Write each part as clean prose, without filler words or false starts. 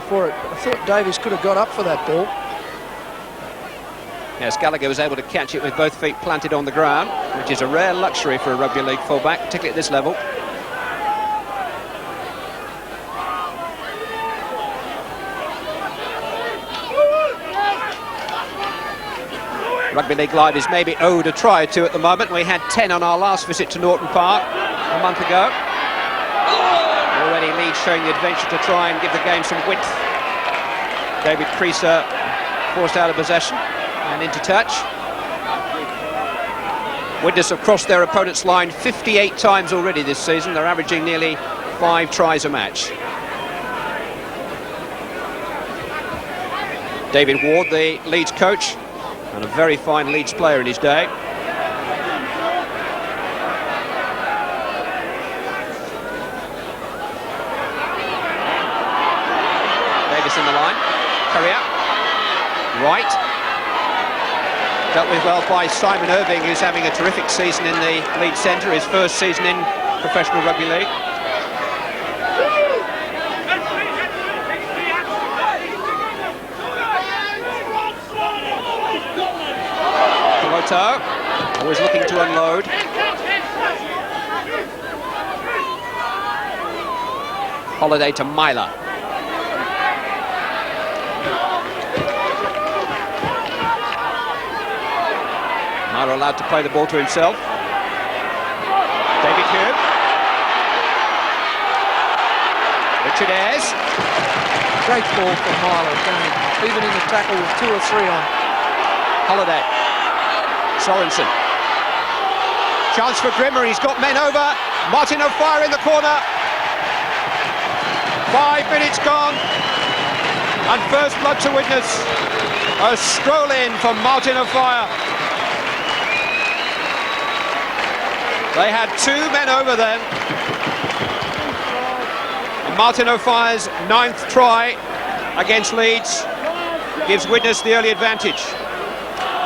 for it. I thought Davies could have got up for that ball. Yes, Gallagher was able to catch it with both feet planted on the ground, which is a rare luxury for a rugby league fullback, particularly at this level. Rugby League Live is maybe owed a try or two at the moment. We had 10 on our last visit to Norton Park a month ago. Already Leeds showing the adventure to try and give the game some width. David Creaser forced out of possession and into touch. Widnes have crossed their opponent's line 58 times already this season. They're averaging nearly 5 tries a match. David Ward, the Leeds coach, and a very fine Leeds player in his day. Davis in the line. Currier. Right. Dealt with well by Simon Irving, who's having a terrific season in the Leeds centre, his first season in professional rugby league. Always looking to unload. Holiday to Myler. Myler allowed to play the ball to himself. David Hume. Richard Ayres. Great ball from Myler again, even in the tackle with 2 or 3 on. Holiday. Sorensen. Chance for Grimmer, he's got men over. Martin O'Fire in the corner. 5 minutes gone. And first blood to Widnes. A stroll in from Martin O'Fire. They had 2 men over then. And Martin O'Fire's 9th try against Leeds gives Widnes the early advantage.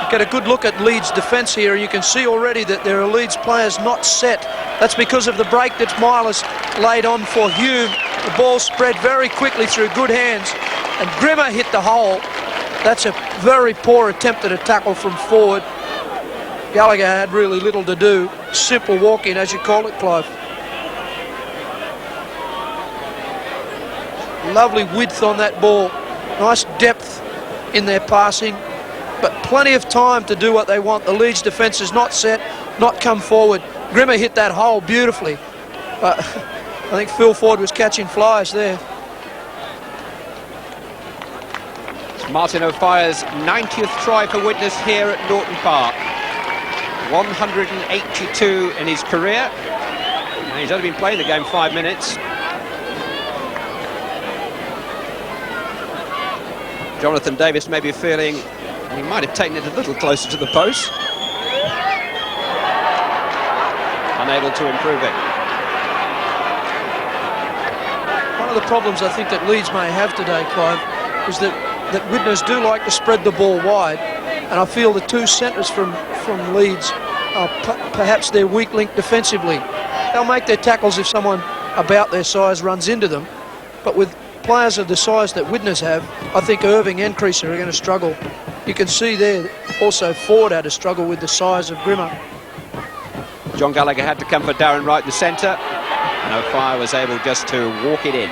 Get a good look at Leeds' defence here. You can see already that there are Leeds players not set. That's because of the break that Myler's laid on for Hume. The ball spread very quickly through good hands, and Grimmer hit the hole. That's a very poor attempt at a tackle from forward. Gallagher had really little to do. Simple walk-in, as you call it, Clive. Lovely width on that ball. Nice depth in their passing, but plenty of time to do what they want. The Leeds defence is not set, not come forward. Grimmer hit that hole beautifully. I think Phil Ford was catching flies there. It's Martin O'Fire's 90th try for Widnes here at Norton Park. 182 in his career. And he's only been playing the game 5 minutes. Jonathan Davis may be feeling he might have taken it a little closer to the post. Unable to improve it. One of the problems I think that Leeds may have today, Clive, is that Widnes do like to spread the ball wide, and I feel the 2 centres from Leeds are perhaps their weak link defensively. They'll make their tackles if someone about their size runs into them, but with players of the size that Widnes have, I think Irving and Creaser are going to struggle. You can see there also Ford had a struggle with the size of Grimmer. John Gallagher had to come for Darren Wright, the centre, and O'Fire was able just to walk it in.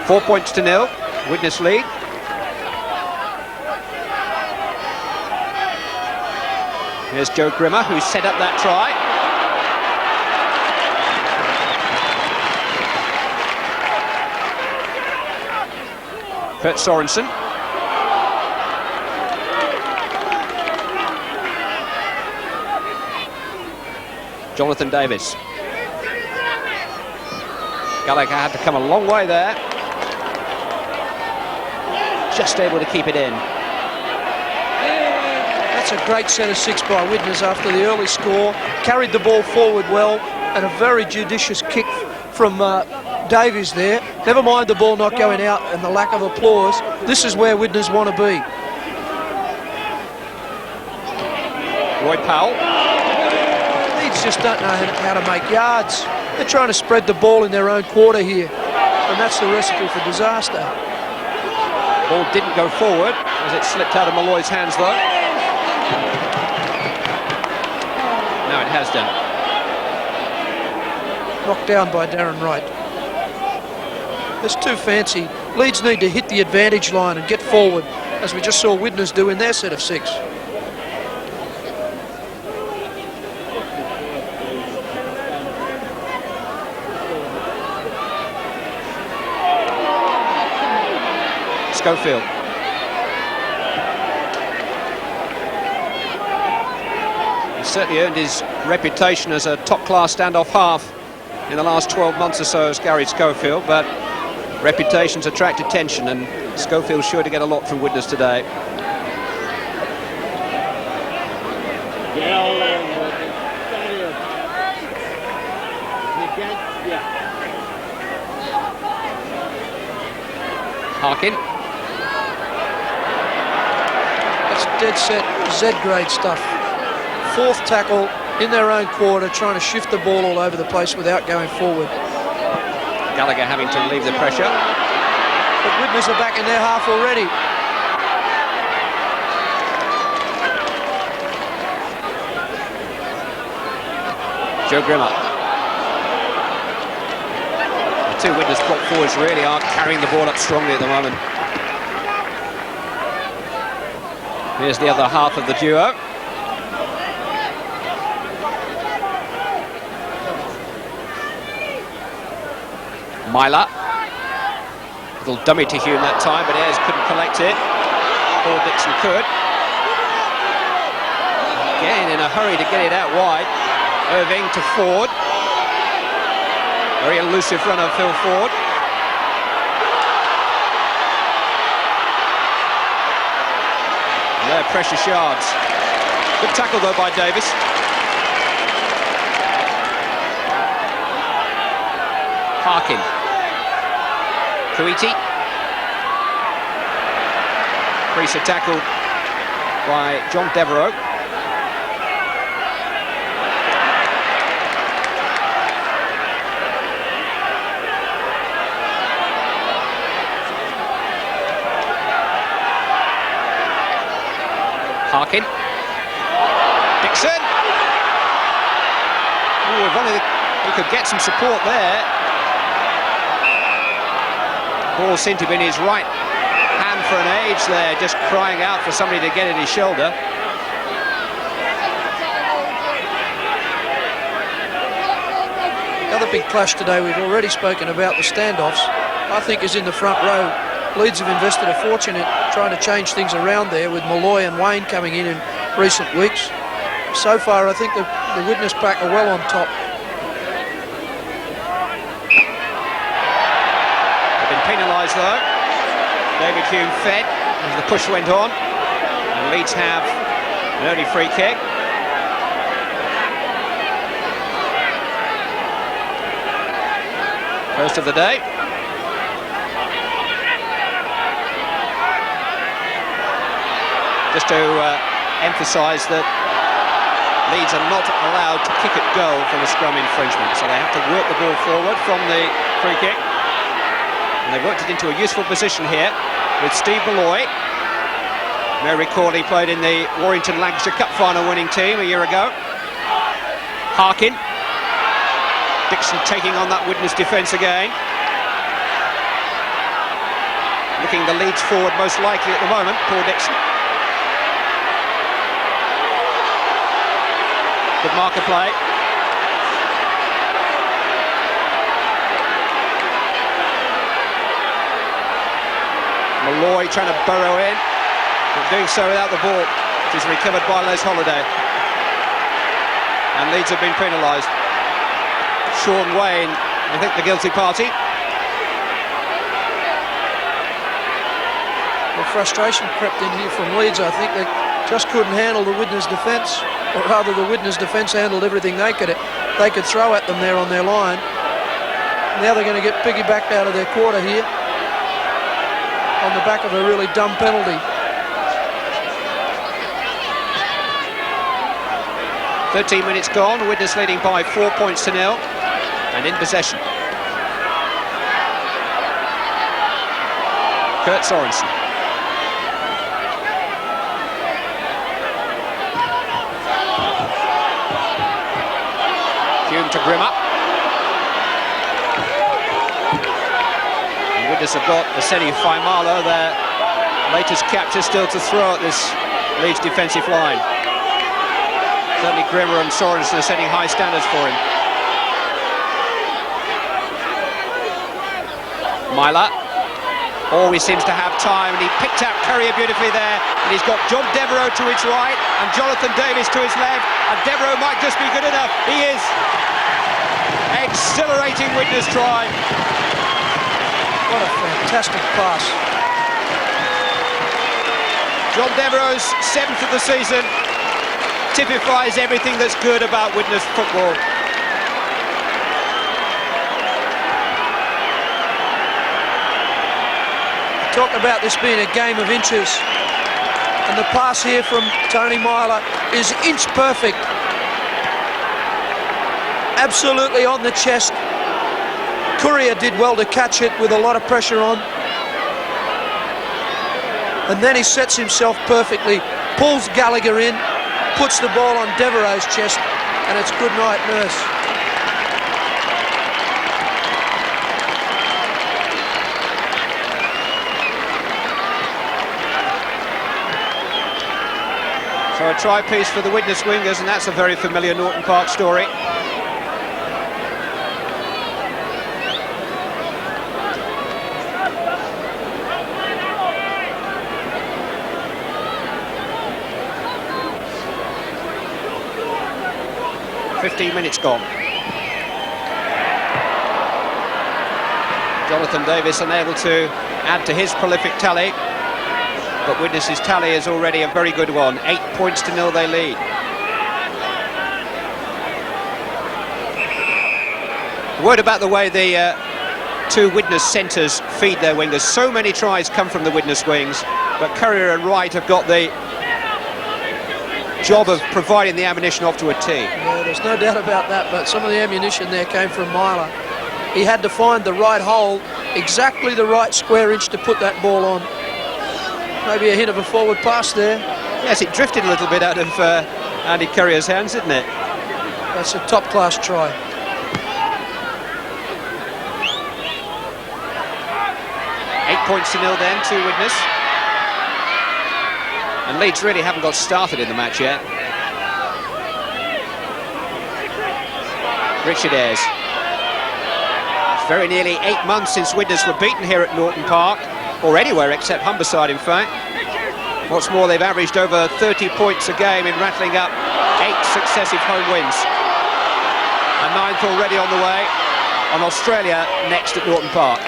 4 points to 0, Widnes lead. Here's Joe Grimmer, who set up that try. Kurt Sorensen. Jonathan Davis. Gallagher had to come a long way there. Just able to keep it in. That's a great set of 6 by Widnes after the early score. Carried the ball forward well, and a very judicious kick from Davies there. Never mind the ball not going out and the lack of applause. This is where Widnes want to be. Roy Powell. Leeds just don't know how to make yards. They're trying to spread the ball in their own quarter here, and that's the recipe for disaster. Ball didn't go forward as it slipped out of Malloy's hands, though. Now it has done. Knocked down by Darren Wright. It's too fancy. Leeds need to hit the advantage line and get forward, as we just saw Widnes do in their set of 6. Schofield. He's certainly earned his reputation as a top-class standoff half in the last 12 months or so as Gary Schofield, but reputations attract attention, and Schofield's sure to get a lot from Widnes today. Harkin. That's dead set Z-grade stuff. 4th tackle in their own quarter, trying to shift the ball all over the place without going forward. Gallagher having to relieve the pressure. But Widnes are back in their half already. Joe Grimmer. The 2 Widnes prop forwards really are carrying the ball up strongly at the moment. Here's the other half of the duo. Myler. Little dummy to Hume that time, but Ayres couldn't collect it. Paul Dixon could. Again in a hurry to get it out wide. Irving to Ford. Very elusive runner, Phil Ford. And there, precious yards. Good tackle though by Davis. Harkin. Kuiti. Creaser tackled by John Devereaux. Harkin. Dixon. Oh, if only he could get some support there. Ball seemed to be in his right hand for an age there, just crying out for somebody to get at his shoulder. The other big clash today, we've already spoken about the standoffs, I think is in the front row. Leeds have invested a fortune in trying to change things around there, with Malloy and Wayne coming in recent weeks. So far, I think the Widnes pack are well on top. Penalised though. David Hume fed as the push went on, and Leeds have an early free kick. First of the day. Just to emphasise that Leeds are not allowed to kick at goal from a scrum infringement, so they have to work the ball forward from the free kick. And they've worked it into a useful position here with Steve Malloy. You may recall he played in the Warrington Lancashire Cup final winning team a year ago. Harkin. Dixon taking on that Widnes defence again. Looking the Leeds forward most likely at the moment, Paul Dixon. Good marker play. Malloy trying to burrow in, but doing so without the ball, which is recovered by Les Holiday. And Leeds have been penalised. Sean Wayne, I think, the guilty party. Well, frustration crept in here from Leeds. I think they just couldn't handle the Widnes defence, or rather the Widnes defence handled everything they could throw at them there on their line. Now they're going to get piggybacked out of their quarter here on the back of a really dumb penalty. 13 minutes gone, Widnes leading by 4 points to 0 and in possession. Kurt Sorensen. Hume to Grimmer. And Widnes have got Aseni Faimalo, their latest capture, still to throw at this Leeds defensive line. Certainly Grimmer and Sorensen are setting high standards for him. Myler always seems to have time, and he picked out Courier beautifully there, and he's got John Devereux to his right and Jonathan Davis to his left, and Devereux might just be good enough. He is. Exhilarating Widnes try. What a fantastic pass. John Devereux's 7th of the season typifies everything that's good about Widnes football. Talk about this being a game of inches, and the pass here from Tony Myler is inch perfect. Absolutely on the chest. Courier did well to catch it with a lot of pressure on, and then he sets himself perfectly, pulls Gallagher in, puts the ball on Devereux's chest, and it's good night, nurse. So a try piece for the Widnes wingers, and that's a very familiar Norton Park story. "15 minutes gone." Jonathan Davis unable to add to his prolific tally, but Widnes' tally is already a very good one. 8 points to 0 they lead. A word about the way the two Widnes centres feed their wingers. So many tries come from the Widnes wings, but Courier and Wright have got the job of providing the ammunition off to a tee. Yeah, there's no doubt about that, but some of the ammunition there came from Myler. He had to find the right hole, exactly the right square inch to put that ball on. Maybe a hint of a forward pass there. Yes, it drifted a little bit out of Andy Courier's hands, didn't it? That's a top-class try. Eight points to 0 then to Widnes. And Leeds really haven't got started in the match yet. Richard Ayres. It's very nearly 8 months since Widnes were beaten here at Norton Park, or anywhere except Humberside, in fact. What's more, they've averaged over 30 points a game in rattling up 8 successive home wins. A 9th already on the way, on Australia next at Norton Park.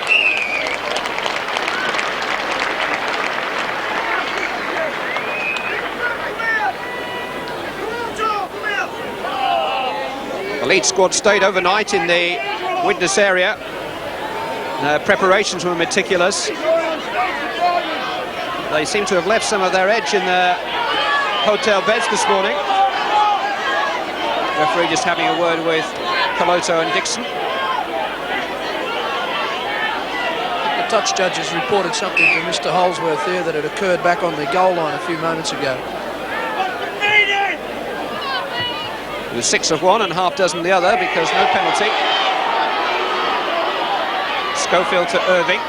The Leeds squad stayed overnight in the Widnes area. Preparations were meticulous. They seem to have left some of their edge in their hotel beds this morning. Referee just having a word with Coloto and Dixon. The touch judges reported something to Mr. Holsworth there that had occurred back on the goal line a few moments ago. It was 6 of one and half dozen the other because no penalty. Schofield to Irving.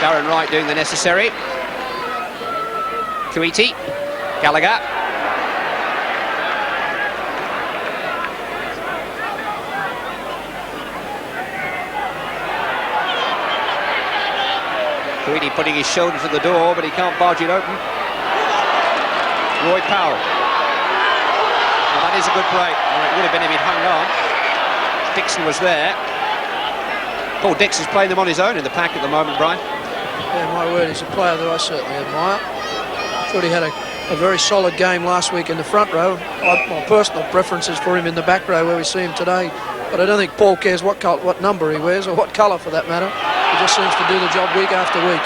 Darren Wright doing the necessary. Kuiti, Gallagher. Kuiti putting his shoulder to the door, but he can't barge it open. Roy Powell. Well, that is a good break. Well, it would have been if he'd hung on. Dixon was there. Paul Dixon's playing them on his own in the pack at the moment, Brian. Yeah, my word, he's a player that I certainly admire. Thought he had a very solid game last week in the front row. My personal preference is for him in the back row where we see him today. But I don't think Paul cares what number he wears, or what colour for that matter. He just seems to do the job week after week.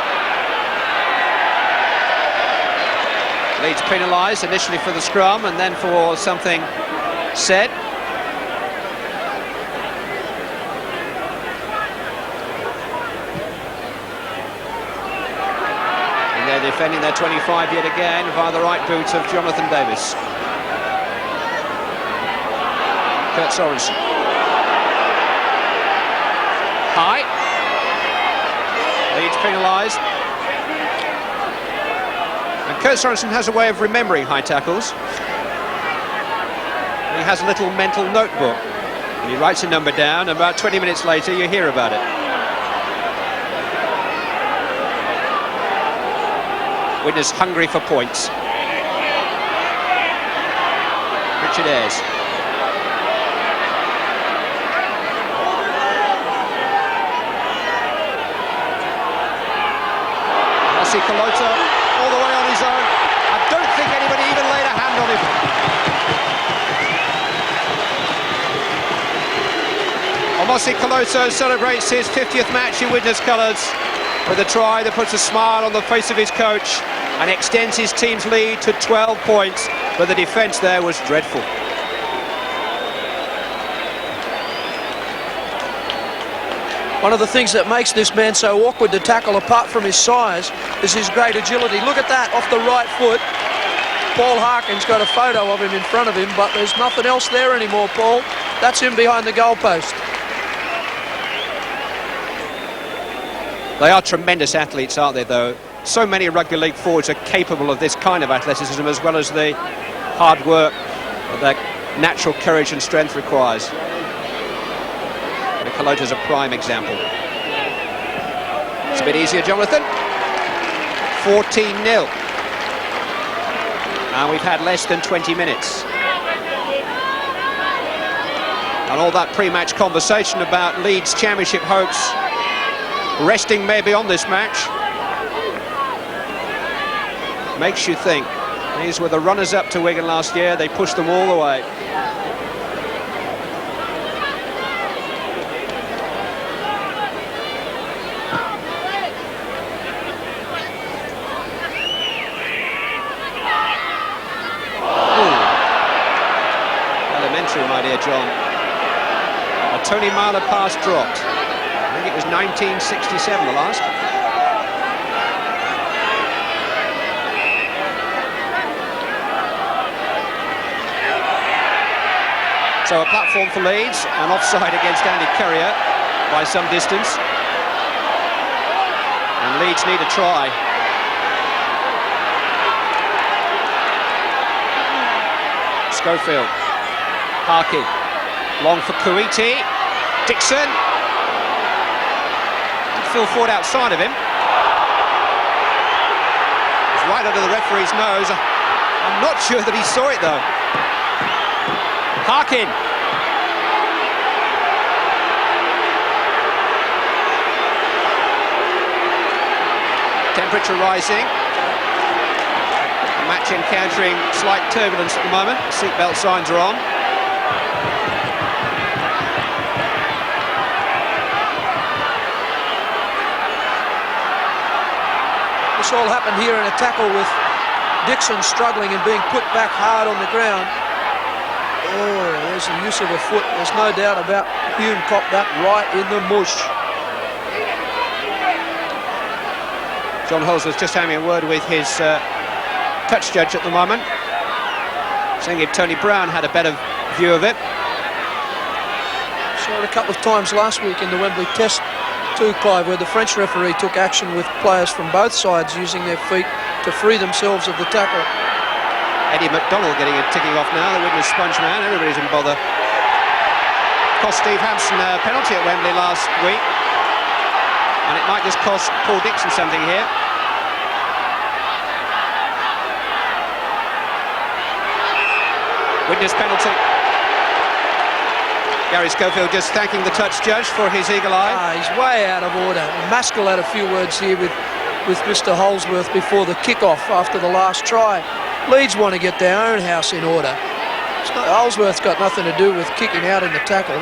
Leeds penalised initially for the scrum and then for something said. They're defending their 25 yet again via the right boot of Jonathan Davis. Kurt Sorensen. High. Leeds penalised. And Kurt Sorensen has a way of remembering high tackles. He has a little mental notebook. And he writes a number down, and about 20 minutes later you hear about it. Widnes hungry for points. Richard Ayres. Kalota all the way on his own. I don't think anybody even laid a hand on him. Omosi Kalota celebrates his 50th match in Widnes colours with a try that puts a smile on the face of his coach and extends his team's lead to 12 points, but the defence there was dreadful. One of the things that makes this man so awkward to tackle, apart from his size, is his great agility. Look at that, off the right foot. Paul Harkin's got a photo of him in front of him, but there's nothing else there anymore, Paul. That's him behind the goalpost. They are tremendous athletes, aren't they, though? So many rugby league forwards are capable of this kind of athleticism, as well as the hard work that natural courage and strength requires. Kalota's a prime example. It's a bit easier, Jonathan. 14-0. And we've had less than 20 minutes. And all that pre-match conversation about Leeds championship hopes resting maybe on this match makes you think. These were the runners-up to Wigan last year. They pushed them all the way. My dear John. A Tony Marler pass dropped. I think it was 1967 the last. So a platform for Leeds, an offside against Andy Currier by some distance. And Leeds need a try. Schofield. Harkin, long for Kuiti, Dixon, Phil Ford outside of him. It's right under the referee's nose. I'm not sure that he saw it though. Harkin. Temperature rising. The match encountering slight turbulence at the moment. Seatbelt signs are on. This all happened here in a tackle with Dixon struggling and being put back hard on the ground. Oh, there's the use of a foot. There's no doubt about Hume copped that right in the mush. John Holmes was just having a word with his touch judge at the moment, saying if Tony Brown had a better view of it. Saw it a couple of times last week in the Wembley Test too, Clive, where the French referee took action with players from both sides using their feet to free themselves of the tackle. Eddie McDonald getting it ticking off now, the Widnes sponge man. Everybody's in bother. Cost Steve Hampson a penalty at Wembley last week, and it might just cost Paul Dixon something here. Widnes penalty. Gary Schofield just thanking the touch judge for his eagle eye. He's way out of order. Maskell had a few words here with Mr. Holsworth before the kick-off after the last try. Leeds want to get their own house in order. Holsworth's got nothing to do with kicking out in the tackle.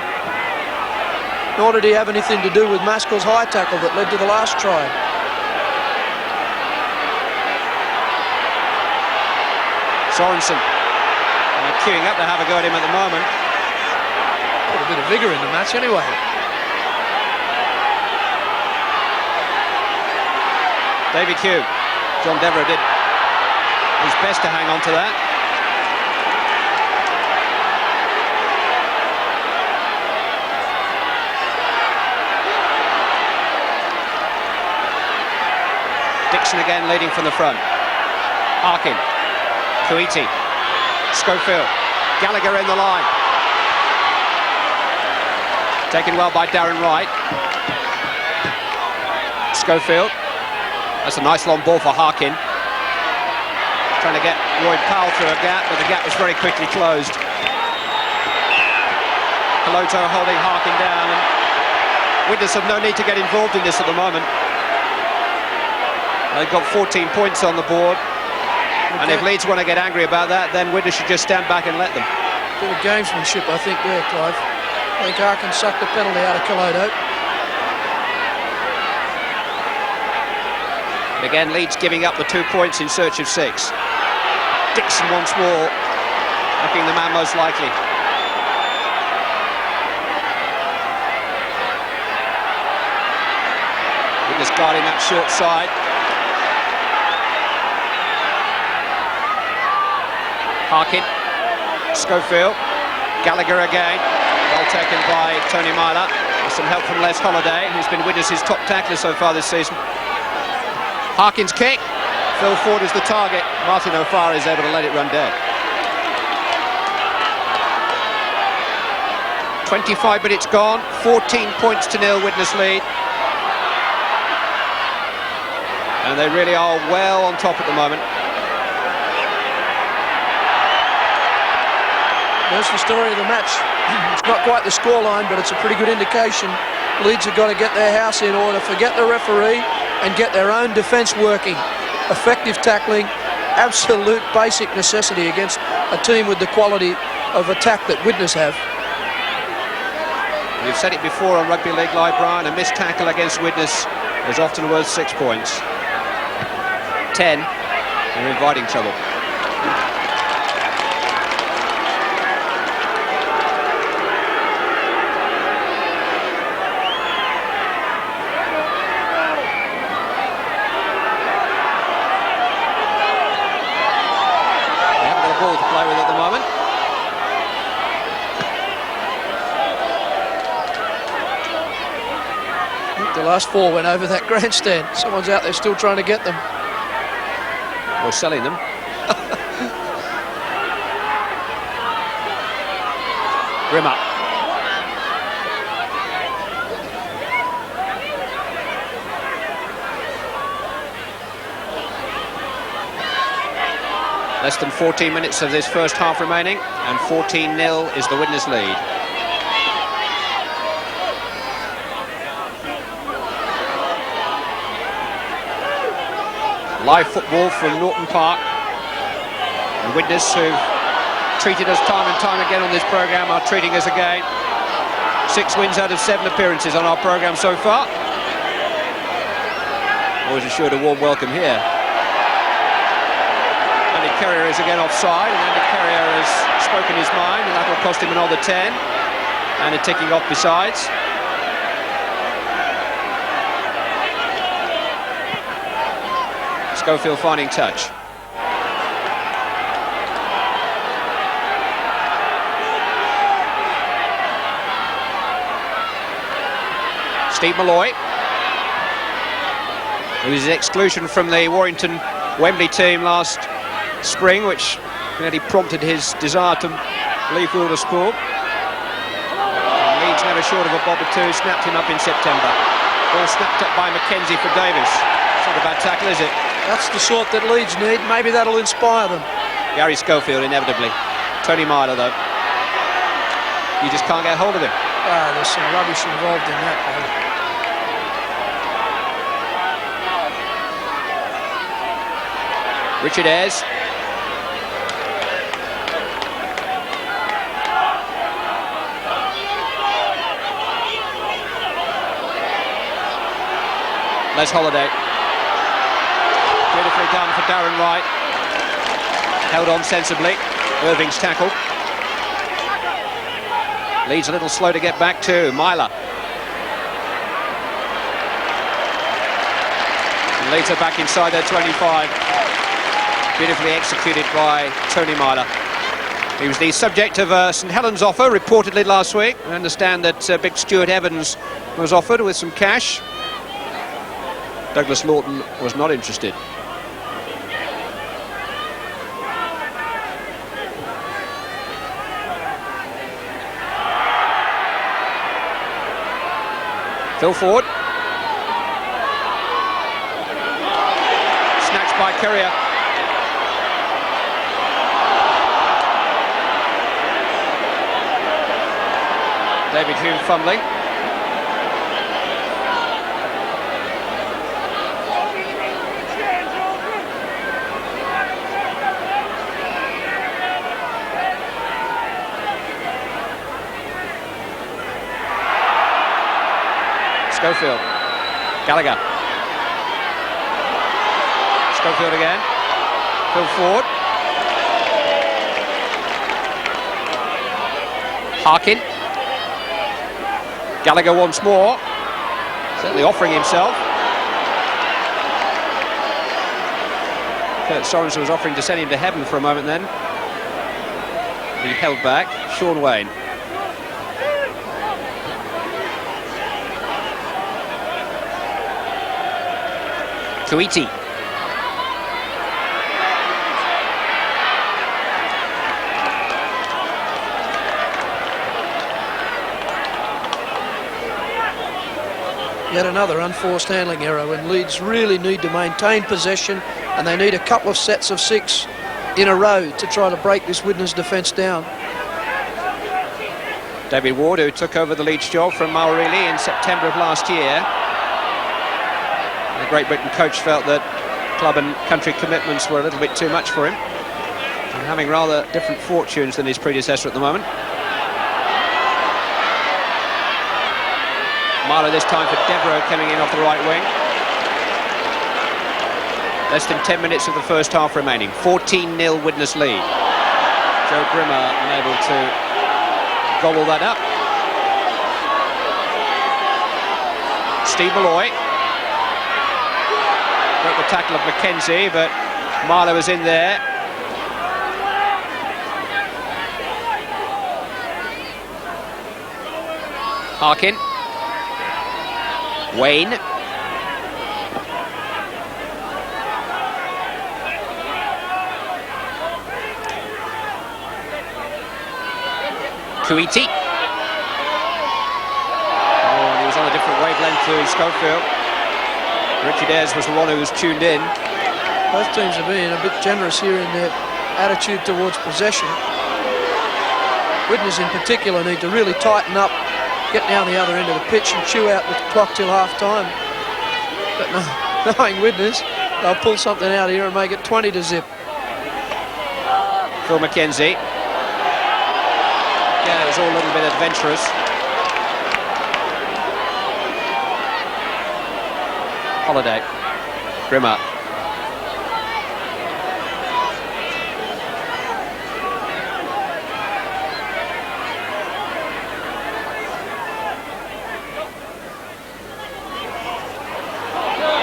Nor did he have anything to do with Maskell's high tackle that led to the last try. Sorensen queuing up to have a go at him at the moment. Put a bit of vigour in the match anyway. David Hugh John Devereux did his best to hang on to that. Dixon again leading from the front. Harkin, Kuiti, Schofield, Gallagher in the line. Taken well by Darren Wright. Schofield. That's a nice long ball for Harkin. Trying to get Roy Powell through a gap, but the gap was very quickly closed. Peloto holding Harkin down, and Widnes have no need to get involved in this at the moment. They've got 14 points on the board, and if Leeds want to get angry about that, then Widnes should just stand back and let them. Bit of gamesmanship, I think, there, Clive. I think Harkin sucked the penalty out of Peloto. Again, Leeds giving up the 2 points in search of 6. Dixon once more, looking the man most likely. Widnes guarding that short side. Harkin, Schofield, Gallagher again, well taken by Tony Myler, with some help from Les Holliday, who's been Widnes' top tackler so far this season. Harkin's kick, Phil Ford is the target, Martin O'Farr is able to let it run dead. 25 minutes gone, 14 points to nil, Widnes lead. And they really are well on top at the moment. There's the story of the match. It's not quite the scoreline, but it's a pretty good indication. Leeds have got to get their house in order, forget the referee, and get their own defence working. Effective tackling, absolute basic necessity against a team with the quality of attack that Widnes have. We've said it before on Rugby League Live, Brian, a missed tackle against Widnes is often worth 6 points. 10, they're inviting trouble. The last 4 went over that grandstand. Someone's out there still trying to get them. Or selling them. Grimmer. Less than 14 minutes of this first half remaining, and 14-0 is the Widnes lead. Live football from Norton Park. And Widnes, who've treated us time and time again on this programme, are treating us again. 6 wins out of 7 appearances on our programme so far. Always assured a warm welcome here. Andy Carrier is again offside, and Andy Carrier has spoken his mind, and that will cost him another 10. And a ticking off besides. Schofield finding touch. Steve Malloy, whose exclusion from the Warrington Wembley team last spring, which really prompted his desire to leave Wilder School. Leeds never short of a bob or two, snapped him up in September. Ball snapped up by Mackenzie for Davis. It's not a bad tackle, is it? That's the sort that Leeds need. Maybe that'll inspire them. Gary Schofield, inevitably. Tony Myler, though. You just can't get hold of him. There's some rubbish involved in that, though. Richard Ayres. Les Holliday. Beautifully done for Darren Wright. Held on sensibly. Irving's tackle. Leeds a little slow to get back to Myler. And Leeds are back inside their 25. Beautifully executed by Tony Myler. He was the subject of St Helens offer reportedly last week. I understand that big Stuart Evans was offered with some cash. Douglas Lawton was not interested. Phil Ford. Snatched by Courier. David Hume fumbling. Schofield. Gallagher. Schofield again. Phil Ford. Harkin. Gallagher once more. Certainly offering himself. Kurt Sorensen was offering to send him to heaven for a moment then. He held back. Sean Wayne. Kuiti. Yet another unforced handling error when Leeds really need to maintain possession, and they need a couple of sets of 6 in a row to try to break this Widnes defence down. David Ward, who took over the Leeds job from Maurili in September of last year. The Great Britain coach felt that club and country commitments were a little bit too much for him, and having rather different fortunes than his predecessor at the moment. Marlow this time for Devereux coming in off the right wing. Less than 10 minutes of the first half remaining. 14-0 Widnes lead. Joe Grimmer unable to gobble that up. Steve Malloy. Broke the tackle of McKenzie, but Marlow was in there. Harkin. Wayne. Kuiti. Oh, and he was on a different wavelength to Schofield. Richard Ayres was the one who was tuned in. Both teams are being a bit generous here in their attitude towards possession. Widnes in particular need to really tighten up, get down the other end of the pitch and chew out the clock till half-time. But no, knowing Widnes, they'll pull something out here and make it 20 to zip. Phil McKenzie. Yeah, it was all a little bit adventurous. Holiday. Grimmer.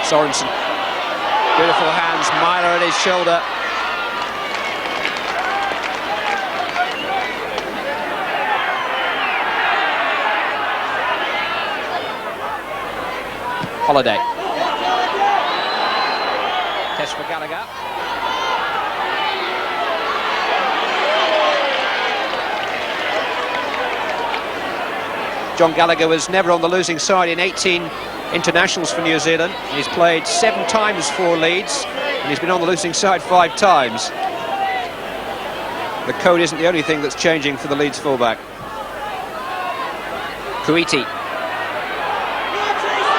Sorensen. Beautiful hands. Myler at his shoulder. Holiday. Test for Gallagher. John Gallagher was never on the losing side in 18 internationals for New Zealand. He's played 7 times for Leeds, and he's been on the losing side 5 times. The code isn't the only thing that's changing for the Leeds fullback. Kuiti.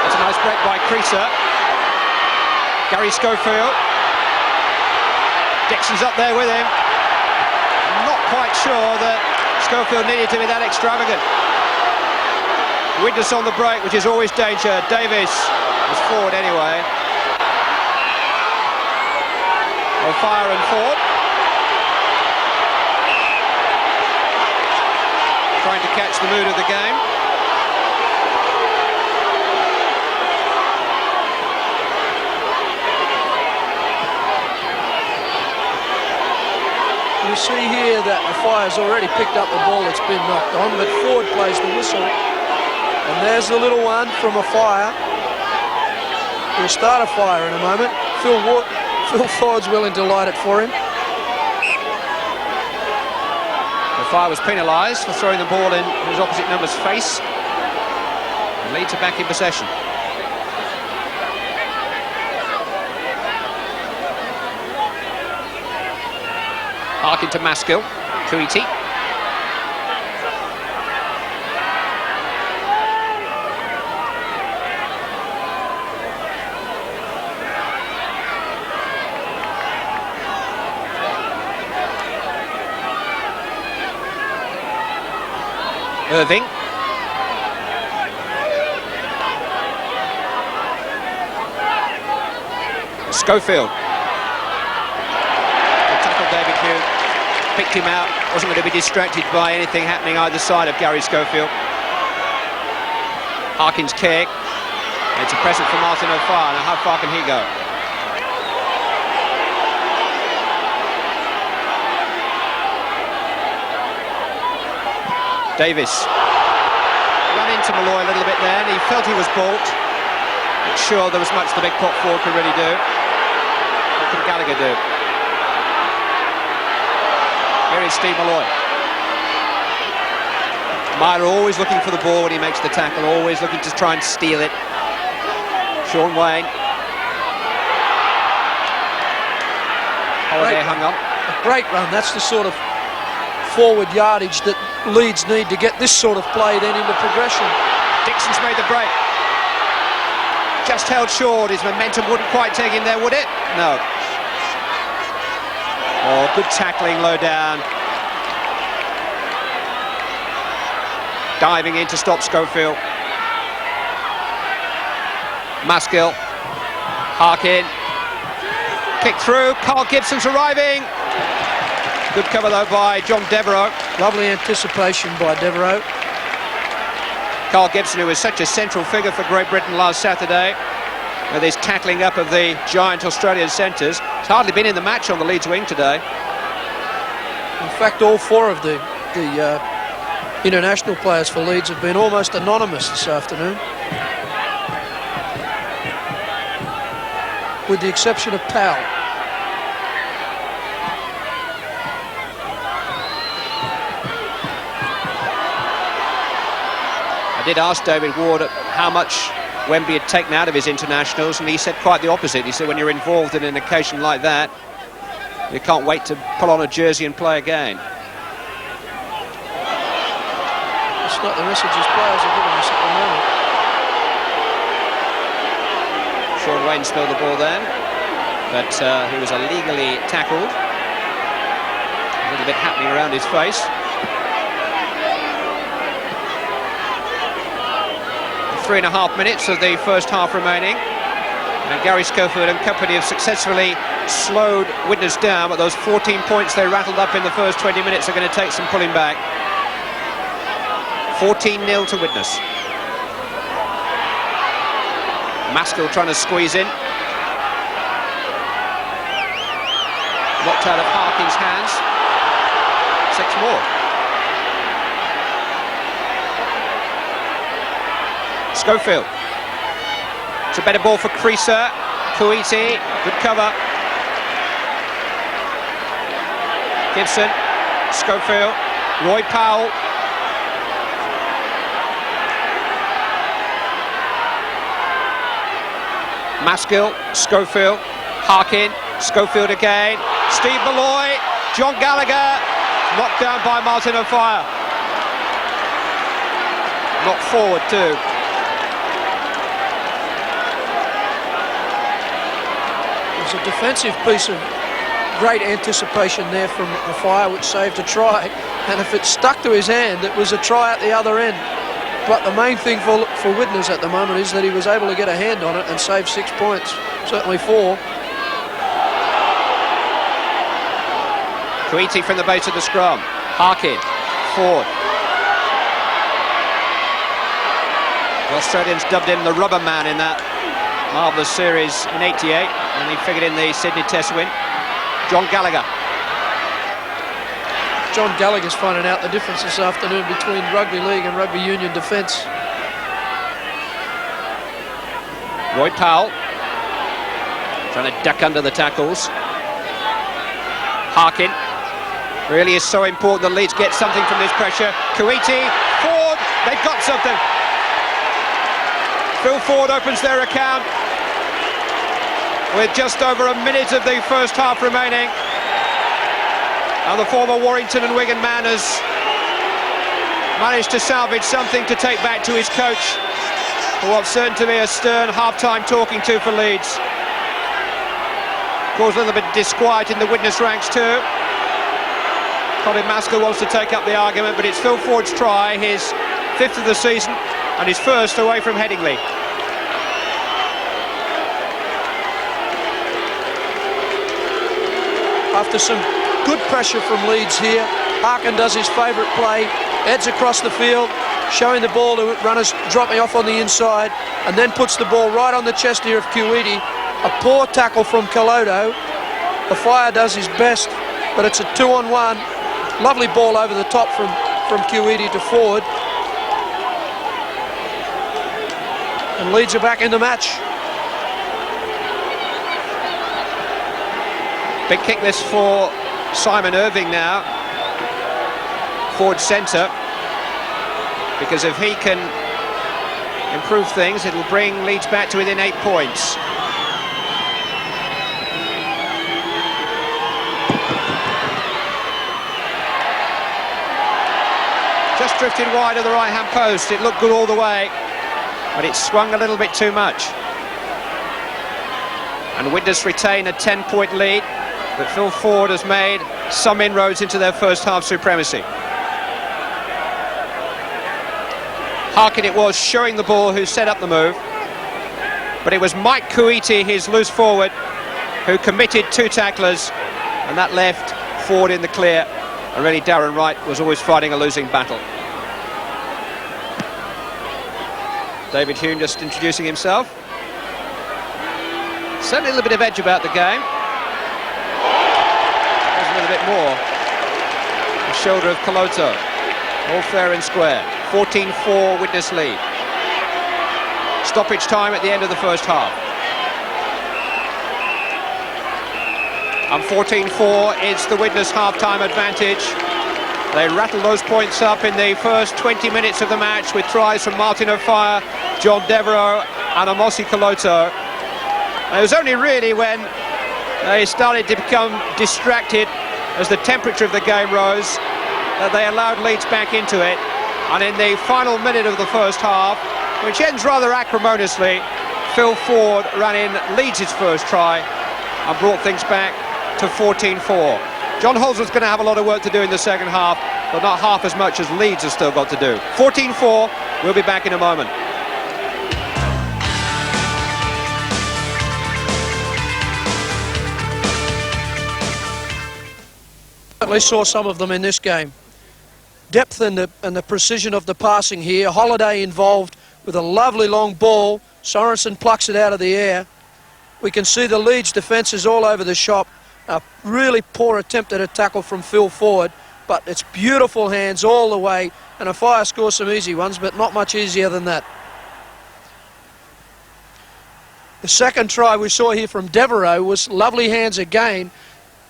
That's a nice break by Creaser. Gary Schofield. Dixon's up there with him. I'm not quite sure that Schofield needed to be that extravagant. Widnes on the break, which is always danger. Davis was forward anyway. O'Fire and Ford. Trying to catch the mood of the game. You see here that the Fire's already picked up the ball that's been knocked on, but Ford plays the whistle. And there's the little one from a Fire. We'll start a Fire in a moment. Phil Ford's willing to light it for him. The Fire was penalised for throwing the ball in his opposite number's face. And Leeds are back in possession. Harkin to Maskill, Kuiti. Irving. Schofield. David Hugh picked him out, wasn't going to be distracted by anything happening either side of Gary Schofield. Harkin's kick. It's a present for Martin O'Fire. Now how far can he go? Davis ran into Malloy a little bit there, and he felt he was balked. Not sure there was much the big pot forward could really do. What could Gallagher do? Here is Steve Malloy. Myra always looking for the ball when he makes the tackle, always looking to try and steal it. Sean Wayne. Holiday hung on. A great run. That's the sort of forward yardage that Leeds need to get this sort of play then into progression. Dixon's made the break. Just held short. His momentum wouldn't quite take him there, would it? No. Oh, good tackling low down. Diving in to stop Schofield. Maskill. Harkin. Kick through. Carl Gibson's arriving. Good cover though by John Devereux. Lovely anticipation by Devereux. Carl Gibson, who was such a central figure for Great Britain last Saturday, with his tackling up of the giant Australian centres. He's hardly been in the match on the Leeds wing today. In fact, all four of the international players for Leeds have been almost anonymous this afternoon, with the exception of Powell. I did ask David Ward how much Wembley had taken out of his internationals, and he said quite the opposite. He said when you're involved in an occasion like that, you can't wait to pull on a jersey and play again. It's not the messages players are giving us at the moment. Sean Wayne spilled the ball then, but he was illegally tackled. A little bit happening around his face. 3.5 minutes of the first half remaining, and Gary Schofield and company have successfully slowed Widnes down, but those 14 points they rattled up in the first 20 minutes are going to take some pulling back. 14-0 to Widnes. Maskill trying to squeeze in. Knocked out of Harkin's hands. 6 more. Schofield. It's a better ball for Creaser. Kuiti, good cover. Gibson, Schofield, Roy Powell. Maskill, Schofield, Harkin, Schofield again. Steve Malloy, John Gallagher, knocked down by Martin O'Fire. Knocked forward too. It was a defensive piece of great anticipation there from O'Fire, which saved a try, and if it stuck to his hand, it was a try at the other end. But the main thing for Widnes at the moment is that he was able to get a hand on it and save 6 points, certainly 4. Kuiti from the base of the scrum. Harkin, Ford. The Australians dubbed him the rubber man in that marvellous series in '88, and he figured in the Sydney Test win. John Gallagher. John Gallagher's finding out the difference this afternoon between rugby league and rugby union defence. Roy Powell trying to duck under the tackles. Harkin really is so important that Leeds get something from this pressure. Kuiti, Ford, they've got something. Phil Ford opens their account with just over a minute of the first half remaining. And the former Warrington and Wigan man has managed to salvage something to take back to his coach for what's certain to be a stern half-time talking to for Leeds. Caused a little bit of disquiet in the witness ranks too. Colin Maskell wants to take up the argument, but it's Phil Ford's try, his 5th of the season and his first away from Headingley. After some good pressure from Leeds here, Harkin does his favourite play, heads across the field, showing the ball to runners dropping off on the inside, and then puts the ball right on the chest here of Kuiti. A poor tackle from Kalodo. The Fire does his best, but it's a 2-on-1. Lovely ball over the top from Kuiti to Ford. And Leeds are back in the match. Big kick this for Simon Irving now. Ford centre. Because if he can improve things, it'll bring Leeds back to within 8 points. Just drifted wide of the right-hand post. It looked good all the way, but it swung a little bit too much. And Widnes retain a 10-point lead, but Phil Ford has made some inroads into their first half supremacy. Harkin it was showing the ball who set up the move, but it was Mike Kuiti, his loose forward, who committed 2 tacklers, and that left Ford in the clear. And really Darren Wright was always fighting a losing battle. David Hume just introducing himself. Certainly a little bit of edge about the game. There's a little bit more. The shoulder of Kaloto. All fair and square. 14-4 Widnes lead. Stoppage time at the end of the first half. And 14-4, it's the Widnes half-time advantage. They rattled those points up in the first 20 minutes of the match with tries from Martin O'Fire, John Devereux and Amosi Kaloto. And it was only really when they started to become distracted as the temperature of the game rose that they allowed Leeds back into it. And in the final minute of the first half, which ends rather acrimoniously, Phil Ford ran in Leeds' first try and brought things back to 14-4. John Holdsworth's going to have a lot of work to do in the second half, but not half as much as Leeds has still got to do. 14-4, we'll be back in a moment. Certainly saw some of them in this game. Depth and the precision of the passing here. Holiday involved with a lovely long ball. Sorensen plucks it out of the air. We can see the Leeds defence is all over the shop. A really poor attempt at a tackle from Phil Ford, but it's beautiful hands all the way, and a Fire scores some easy ones, but not much easier than that. The second try we saw here from Devereux was lovely hands again.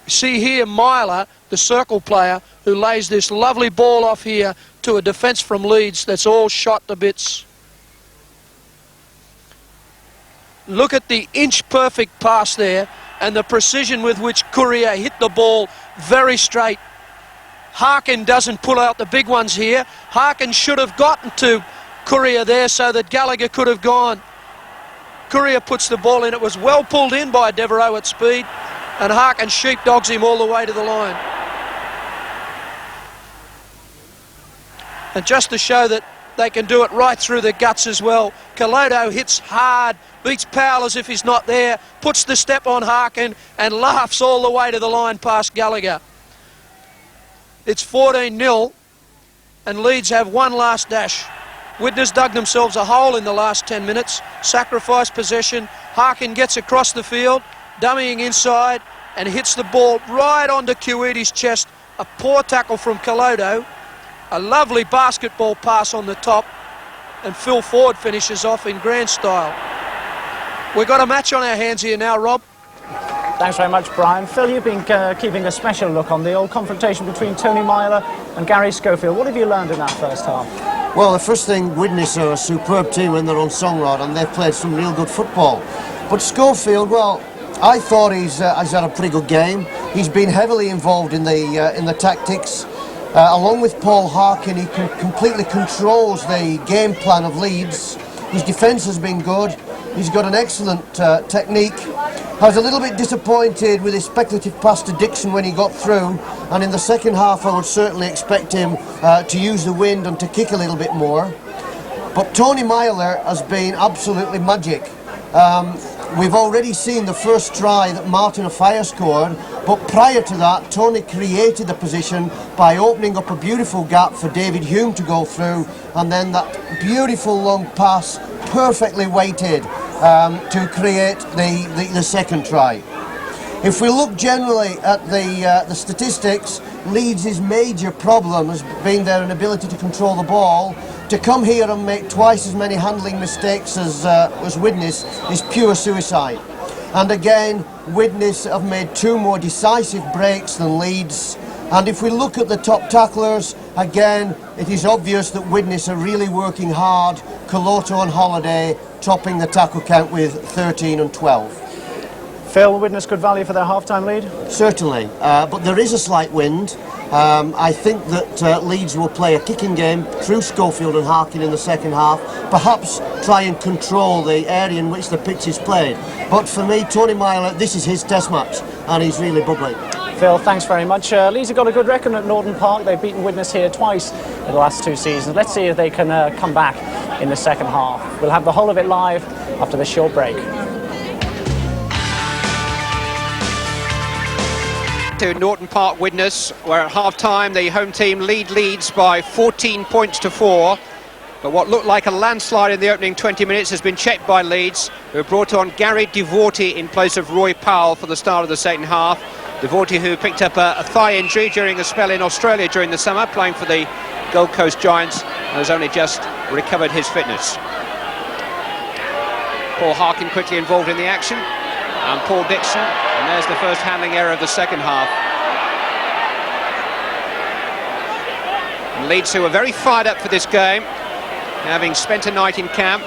See here Myler, the circle player, who lays this lovely ball off here to a defence from Leeds that's all shot to bits. Look at the inch-perfect pass there and the precision with which Courier hit the ball very straight. Harkin doesn't pull out the big ones here. Harkin should have gotten to Courier there so that Gallagher could have gone. Courier puts the ball in. It was well pulled in by Devereux at speed, and Harkin sheepdogs him all the way to the line. And just to show that they can do it right through the guts as well, Kalodo hits hard, beats Powell as if he's not there, puts the step on Harkin and laughs all the way to the line past Gallagher. It's 14-0 and Leeds have one last dash. Widnes dug themselves a hole in the last 10 minutes, sacrificed possession. Harkin gets across the field, dummying inside and hits the ball right onto Kuiti's chest a poor tackle from Calodo, a lovely basketball pass on the top, and Phil Ford finishes off in grand style. We've got a match on our hands here now, Rob. Thanks very much, Brian. Phil, you've been keeping a special look on the old confrontation between Tony Myler and Gary Schofield. What have you learned in that first half? Well, the first thing, Widnes are a superb team when they're on Songrod, and they've played some real good football. But Schofield, well, I thought he's had a pretty good game. He's been heavily involved in the tactics. Along with Paul Harkin, he completely controls the game plan of Leeds. His defence has been good. He's got an excellent technique. I was a little bit disappointed with his speculative pass to Dixon when he got through, and in the second half I would certainly expect him to use the wind and to kick a little bit more. But Tony Myler has been absolutely magic. We've already seen the first try that Martin Ofaya scored, but prior to that, Tony created the position by opening up a beautiful gap for David Hume to go through, and then that beautiful long pass, perfectly weighted to create the second try. If we look generally at the statistics, Leeds' major problem has been their inability to control the ball. To come here and make twice as many handling mistakes as Widnes is pure suicide. And again, Widnes have made 2 more decisive breaks than Leeds. And if we look at the top tacklers, again, it is obvious that Widnes are really working hard. Caloto on holiday, topping the tackle count with 13 and 12. Phil, Widnes good value for their half-time lead? Certainly, but there is a slight wind. I think that Leeds will play a kicking game through Schofield and Harkin in the second half, perhaps try and control the area in which the pitch is played. But for me, Tony Myler, this is his test match, and he's really bubbling. Phil, thanks very much. Leeds have got a good record at Norton Park. They've beaten Widnes here twice in the last 2 seasons. Let's see if they can come back in the second half. We'll have the whole of it live after this short break. To Norton Park Widnes, where at half-time the home team lead Leeds by 14 points to 4. But what looked like a landslide in the opening 20 minutes has been checked by Leeds, who brought on Gary Devorty in place of Roy Powell for the start of the second half. Devorty, who picked up a thigh injury during a spell in Australia during the summer, playing for the Gold Coast Giants, and has only just recovered his fitness. Paul Harkin quickly involved in the action, and Paul Dixon, and there's the first handling error of the second half. And Leeds, who are very fired up for this game, having spent a night in camp,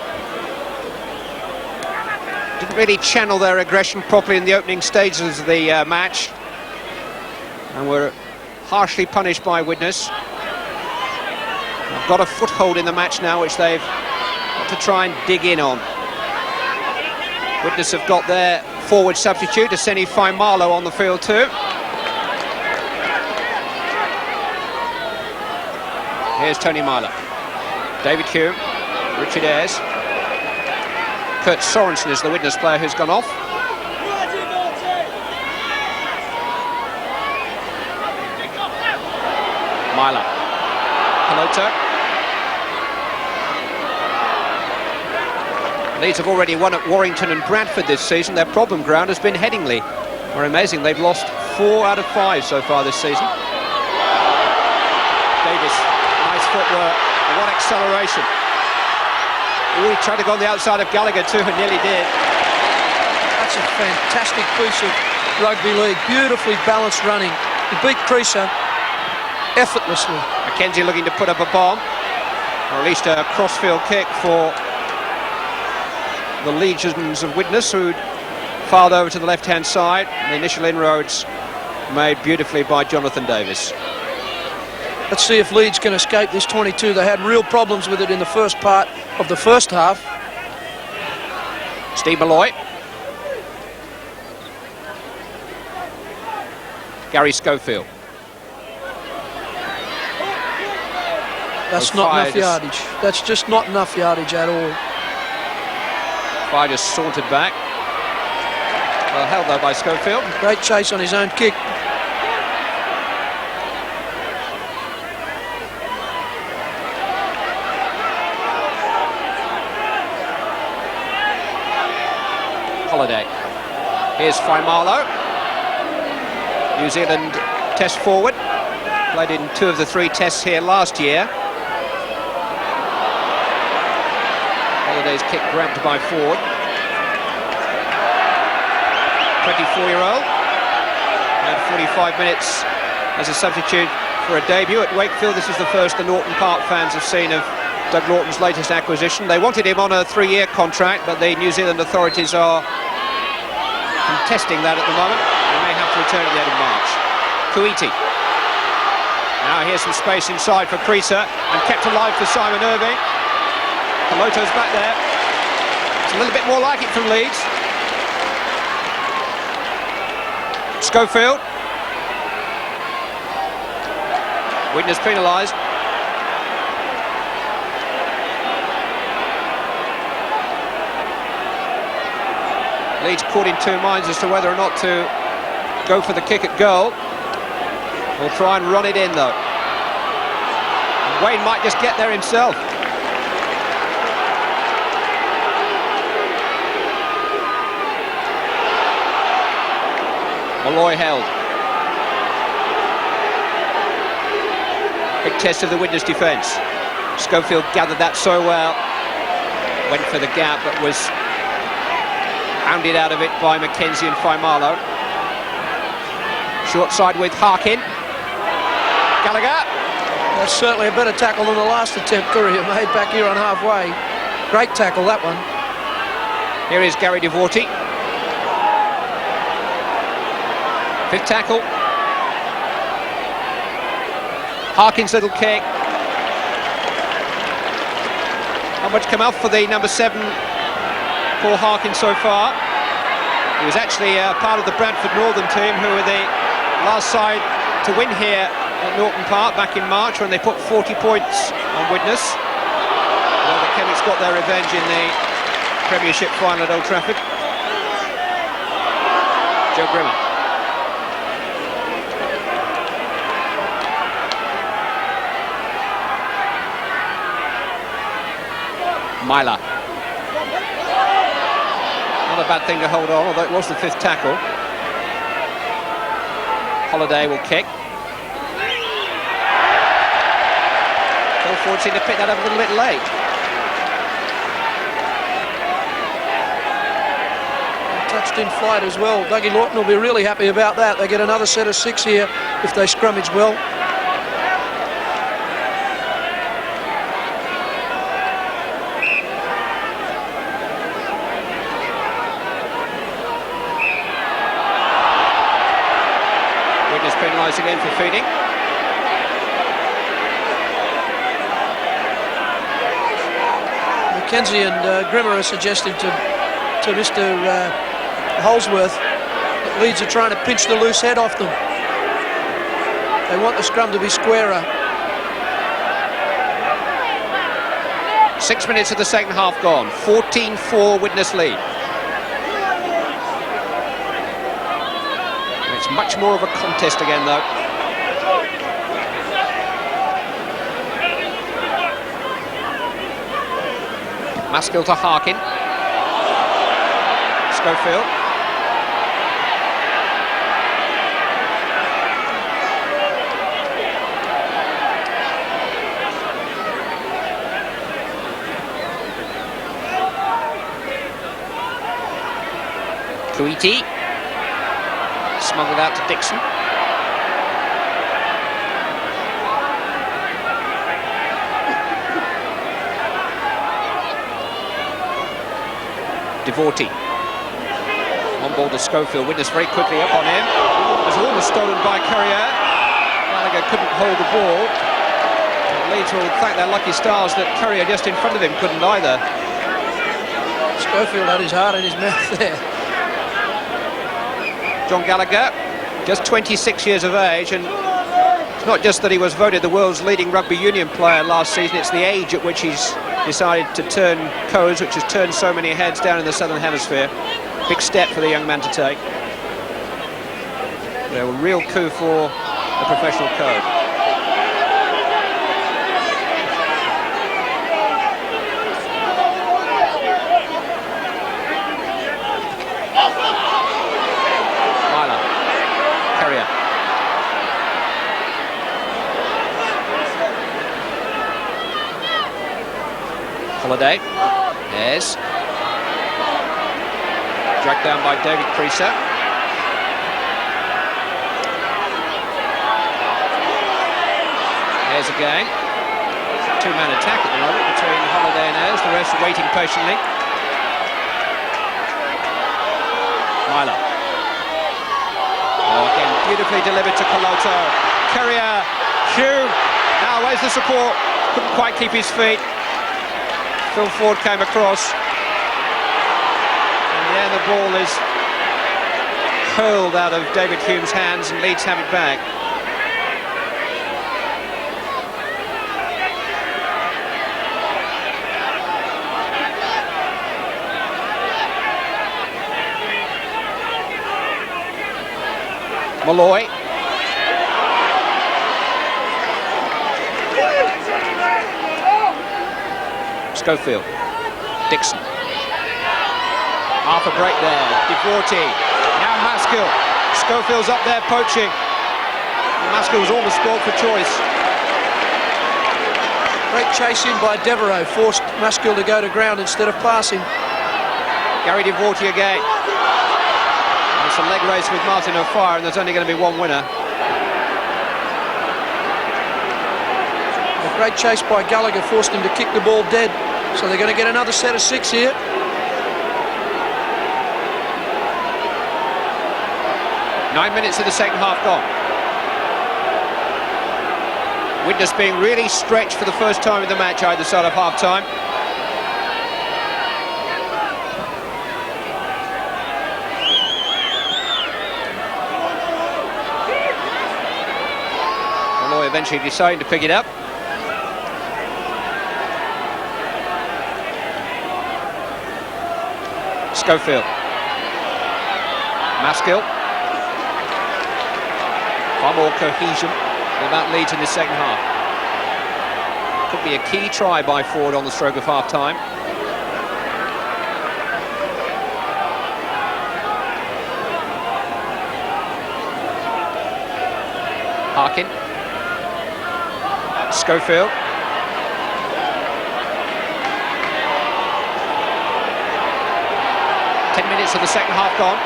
didn't really channel their aggression properly in the opening stages of the match, and were harshly punished by Widnes. They've got a foothold in the match now, which they've got to try and dig in on. Widnes have got their forward substitute, Aseni Faimalo, on the field too. Here's Tony Myler, David Hume, Richard Ayres. Kurt Sorensen is the Widnes player who's gone off. Myler, Caloto. Leeds have already won at Warrington and Bradford this season. Their problem ground has been Headingley, where amazing they've lost 4 out of 5 so far this season. Davis, nice footwork, and what acceleration. He tried to go on the outside of Gallagher too, and nearly did. That's a fantastic piece of rugby league. Beautifully balanced running. He beat Creaser effortlessly. Mackenzie looking to put up a bomb, or at least a crossfield kick for the legions of Widnes, who'd filed over to the left-hand side. The initial inroads made beautifully by Jonathan Davis. Let's see if Leeds can escape this 22. They had real problems with it in the first part of the first half. Steve Malloy. Gary Schofield. That's not enough yardage. That's just not enough yardage at all. Fire just sauntered back. Well held though by Schofield. Great chase on his own kick. Holiday. Here's Faimalo. New Zealand test forward. Played in 2 of the 3 tests here last year. Holiday's kick grabbed by Ford. 24-year-old. And 45 minutes as a substitute for a debut at Wakefield. This is the first the Norton Park fans have seen of Doug Lawton's latest acquisition. They wanted him on a 3-year contract, but the New Zealand authorities are contesting that at the moment. He may have to return at the end of March. Kuiti. Now here's some space inside for Creaser, and kept alive for Simon Irving. Kaloto's back there. It's a little bit more like it from Leeds. Schofield. Widnes penalised. Leeds caught in 2 minds as to whether or not to go for the kick at goal. We'll try and run it in though. Wayne might just get there himself. Malloy held. Big test of the Widnes defence. Schofield gathered that so well. Went for the gap, but was hounded out of it by Mackenzie and Faimalo. Short side with Harkin. Gallagher. That's certainly a better tackle than the last attempt Courier made back here on halfway. Great tackle, that one. Here is Gary Devorty. 5th tackle. Harkin's little kick. Not much come off for the number 7, Paul Harkin, so far. He was actually part of the Bradford Northern team, who were the last side to win here at Norton Park back in March when they put 40 points on Widnes. Well, the Chemics got their revenge in the Premiership final at Old Trafford. Joe Grimmer. Myler. Not a bad thing to hold on, although it was the 5th tackle. Holiday will kick. Ford seemed to pick that up a little bit late. Touched in flight as well. Dougie Lawton will be really happy about that. They get another set of 6 here if they scrummage well. Widnes penalised again for feeding. Mackenzie and Grimmer are suggesting to Mr. Holsworth that Leeds are trying to pinch the loose head off them. They want the scrum to be squarer. 6 minutes of the second half gone. 14-4 Widnes lead. And it's much more of a contest again, though. Maskill to Harkin. Schofield. Kuiti. Smuggled out to Dixon. Devorty. On ball to Schofield. Widnes very quickly up on him. It was almost stolen by Courier. Gallagher couldn't hold the ball. Leeds will thank their lucky stars that Courier just in front of him couldn't either. Schofield had his heart in his mouth there. John Gallagher, just 26 years of age, and it's not just that he was voted the world's leading rugby union player last season, it's the age at which he's decided to turn codes, which has turned so many heads down in the Southern Hemisphere. Big step for the young man to take. A real coup for the professional code. today. Yes. Dragged down by David Creaser. Ayres again. Two-man attack at the moment between Holiday and Ayres, the rest waiting patiently. Myler. Oh, again, beautifully delivered to Coloto. Carrier, Hume. Now, where's the support? Couldn't quite keep his feet. Phil Ford came across. And yeah, the ball is hurled out of David Hume's hands and Leeds have it back. Malloy. Schofield. Dixon. Half a break there. Devorty. Now Maskill. Schofield's up there poaching. Maskill was almost spoiled for choice. Great chase in by Devereux, forced Maskill to go to ground instead of passing. Gary Devorty again. It's a leg race with Martin O'Fire, and there's only going to be one winner. A great chase by Gallagher forced him to kick the ball dead, so they're going to get another set of 6 here. Nine minutes of the second half gone. Widnes being really stretched for the first time in the match either side of half-time. Eventually deciding to pick it up. Schofield. Maskill. Far more cohesion about Leeds in the second half. Could be a key try by Ford on the stroke of half-time. Harkin. Schofield. Ten minutes of the second half gone.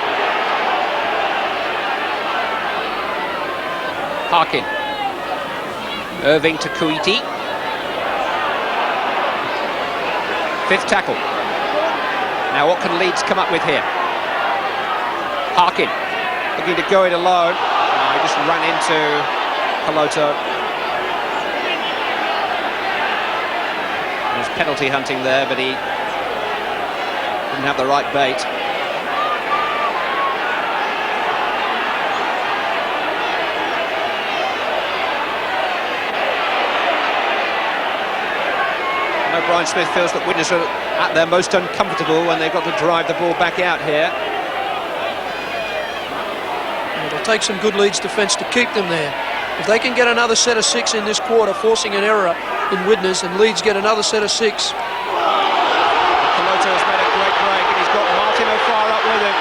Harkin. Irving to Kuiti. Fifth tackle. Now what can Leeds come up with here? Harkin looking to go it alone. He just ran into Coloto. There's penalty hunting there, but he didn't have the right bait. I know Brian Smith feels that Widnes are at their most uncomfortable when they've got to drive the ball back out here. It'll take some good Leeds defence to keep them there. If they can get another set of 6 in this quarter, forcing an error in Widnes, and Leeds get another set of 6. Coloto has made a great break, and he's got Martin O'Fire up with him.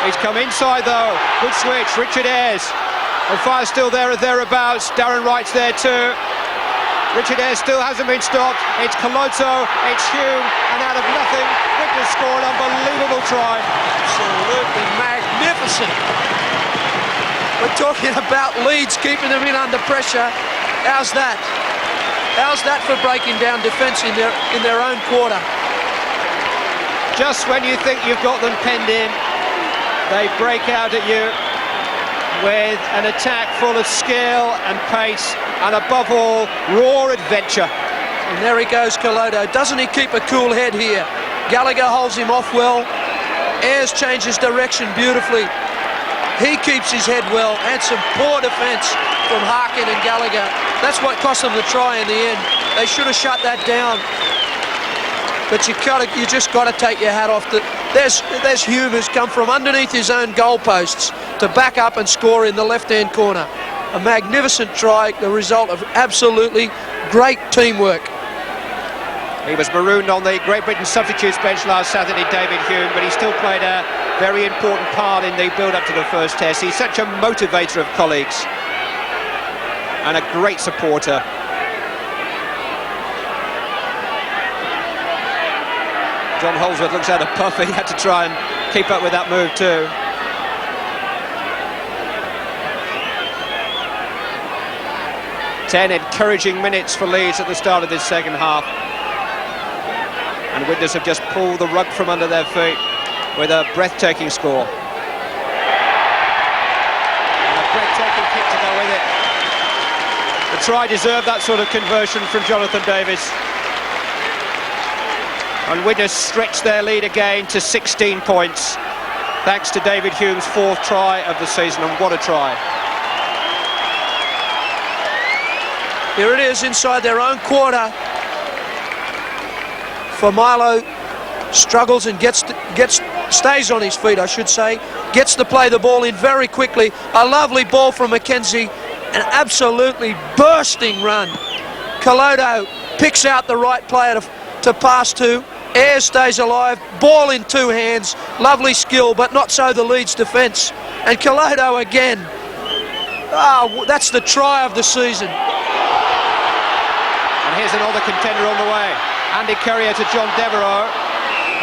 He's come inside though. Good switch. Richard Ayres. O'Fire's still there or thereabouts. Darren Wright's there too. Richard Ayres still hasn't been stopped. It's Coloto, it's Hume, and out of nothing, Widnes score an unbelievable try. Absolutely magnificent. We're talking about Leeds keeping them in under pressure. How's that? How's that for breaking down defence in their own quarter? Just when you think you've got them penned in, they break out at you with an attack full of skill and pace, and above all, raw adventure. And there he goes, Coloto. Doesn't he keep a cool head here? Gallagher holds him off well. Ayres changes direction beautifully. He keeps his head well, and some poor defence from Harkin and Gallagher. That's what cost them the try in the end. They should have shut that down. But you just got to take your hat off. There's Hume who's come from underneath his own goalposts to back up and score in the left-hand corner. A magnificent try, the result of absolutely great teamwork. He was marooned on the Great Britain substitutes bench last Saturday, David Hume, but he still played a very important part in the build-up to the first test. He's such a motivator of colleagues and a great supporter. John Holsworth looks out of puff. He had to try and keep up with that move too. Ten encouraging minutes for Leeds at the start of this second half. And Widnes have just pulled the rug from under their feet with a breathtaking score. And a breathtaking kick to go with it. The try deserved that sort of conversion from Jonathan Davis. And Widnes stretched their lead again to 16 points, thanks to David Hume's 4th try of the season, and what a try. Here it is inside their own quarter. Milo struggles and stays on his feet, I should say. Gets to play the ball in very quickly. A lovely ball from McKenzie. An absolutely bursting run. Colodo picks out the right player to pass to. Ayres stays alive. Ball in 2 hands. Lovely skill, but not so the Leeds defence. And Colodo again. Oh, that's the try of the season. And here's another contender on the way. Andy Currier to John Devereux.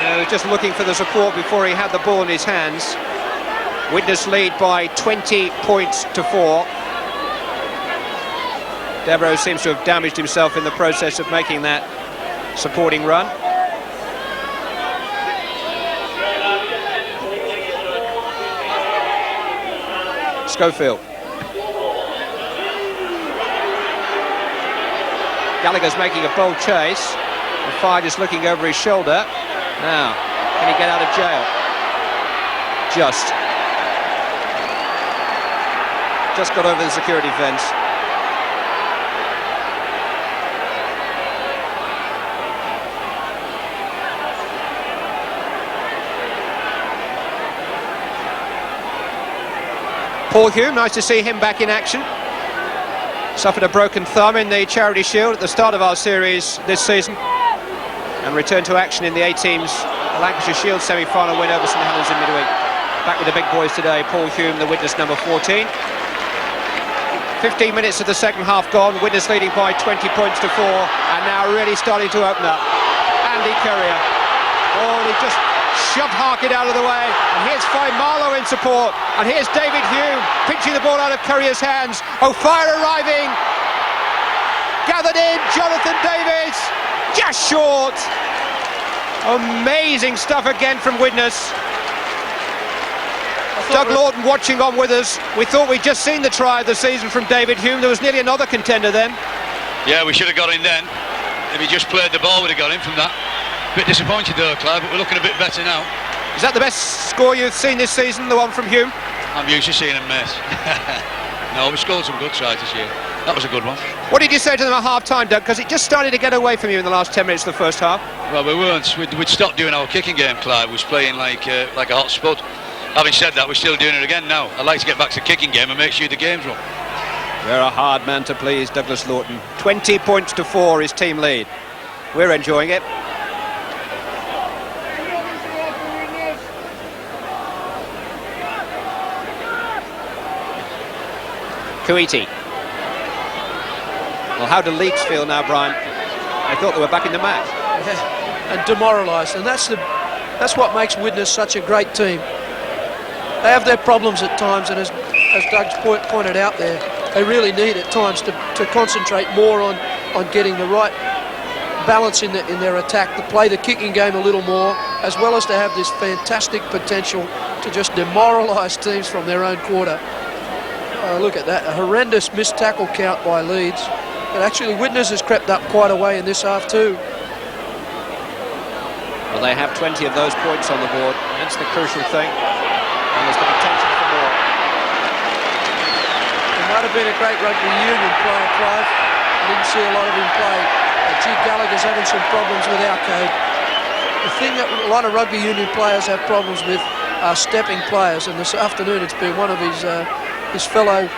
He was just looking for the support before he had the ball in his hands. Widnes lead by 20 points to 4. Devereux seems to have damaged himself in the process of making that supporting run. Schofield. Gallagher's making a bold chase. The Fide is looking over his shoulder. Now, can he get out of jail? Just got over the security fence. Paul Hume, nice to see him back in action. Suffered a broken thumb in the Charity Shield at the start of our series this season, and returned to action in the A-Team's Lancashire Shield semi-final win over St Helens in midweek. Back with the big boys today. Paul Hume, the Widnes number 14. 15 minutes of the second half gone. Widnes leading by 20 points to 4, and now really starting to open up. Andy Currier. Oh, he just shoved Harkett out of the way, and here's Marlow in support, and here's David Hume pinching the ball out of Currier's hands. O'Fire arriving, gathered in, Jonathan Davis, just short. Amazing stuff again from Widnes. Doug Lawton watching on with us. We thought we'd just seen the try of the season from David Hume. There was nearly another contender then. Yeah, we should have got in then. If he just played the ball, we'd have got in from that. Bit disappointed though, Clive, but we're looking a bit better now. Is that the best score you've seen this season, the one from Hume? I'm used to seeing him miss. No, we scored some good tries this year. That was a good one. What did you say to them at half-time, Doug? Because it just started to get away from you in the last 10 minutes of the first half. Well, we weren't. We'd stopped doing our kicking game, Clive. We was playing like a hot spud. Having said that, we're still doing it again now. I'd like to get back to the kicking game and make sure the game's run. They're a hard man to please, Douglas Lawton. 20 points to 4 is team lead. We're enjoying it. Kuiti. Well, how do Leeds feel now, Brian? I thought they were back in the match. Yeah, and demoralised, and that's what makes Widnes such a great team. They have their problems at times, and as Doug's pointed out there, they really need at times to concentrate more on getting the right balance in their attack, to play the kicking game a little more, as well as to have this fantastic potential to just demoralise teams from their own quarter. Look at that, a horrendous missed tackle count by Leeds. But actually Widnes has crept up quite a way in this half too. Well, they have 20 of those points on the board. That's the crucial thing. And there's the potential for more. He might have been a great rugby union player, Clive. I didn't see a lot of him play. Gee, Gallagher's having some problems with our code. The thing that a lot of rugby union players have problems with are stepping players, and this afternoon it's been one of his fellow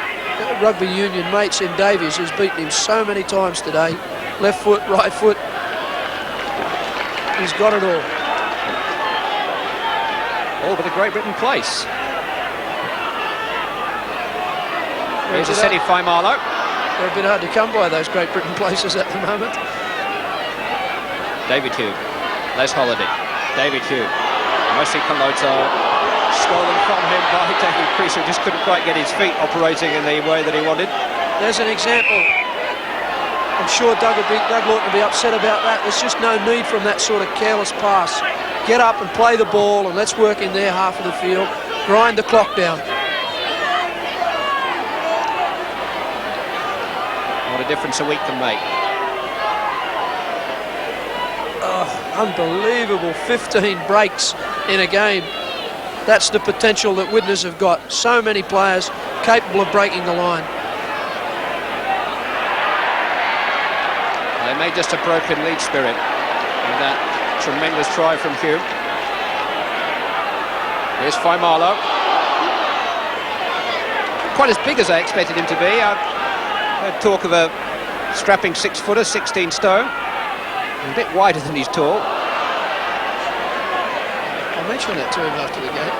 rugby union mates in Davies who's beaten him so many times today. Left foot, right foot. He's got it all. All but a Great Britain place. Here's a Seti Faimalo. They're a bit hard to come by, those Great Britain places at the moment. David Hume, Les Holiday. David Hume. Mercy Kaloto. Stolen from him by David Crease, who just couldn't quite get his feet operating in the way that he wanted. There's an example. I'm sure Doug Lawton will be upset about that. There's just no need from that sort of careless pass. Get up and play the ball, and let's work in their half of the field. Grind the clock down. What a difference a week can make. Unbelievable 15 breaks in a game. That's the potential that Widnes have got. So many players capable of breaking the line. They may just have broken lead spirit with that tremendous try from Hume. Here's Faimalo. Quite as big as I expected him to be. I've heard talk of a strapping 6-footer, 16 stone. A bit wider than he's tall. I mentioned that to him after the game.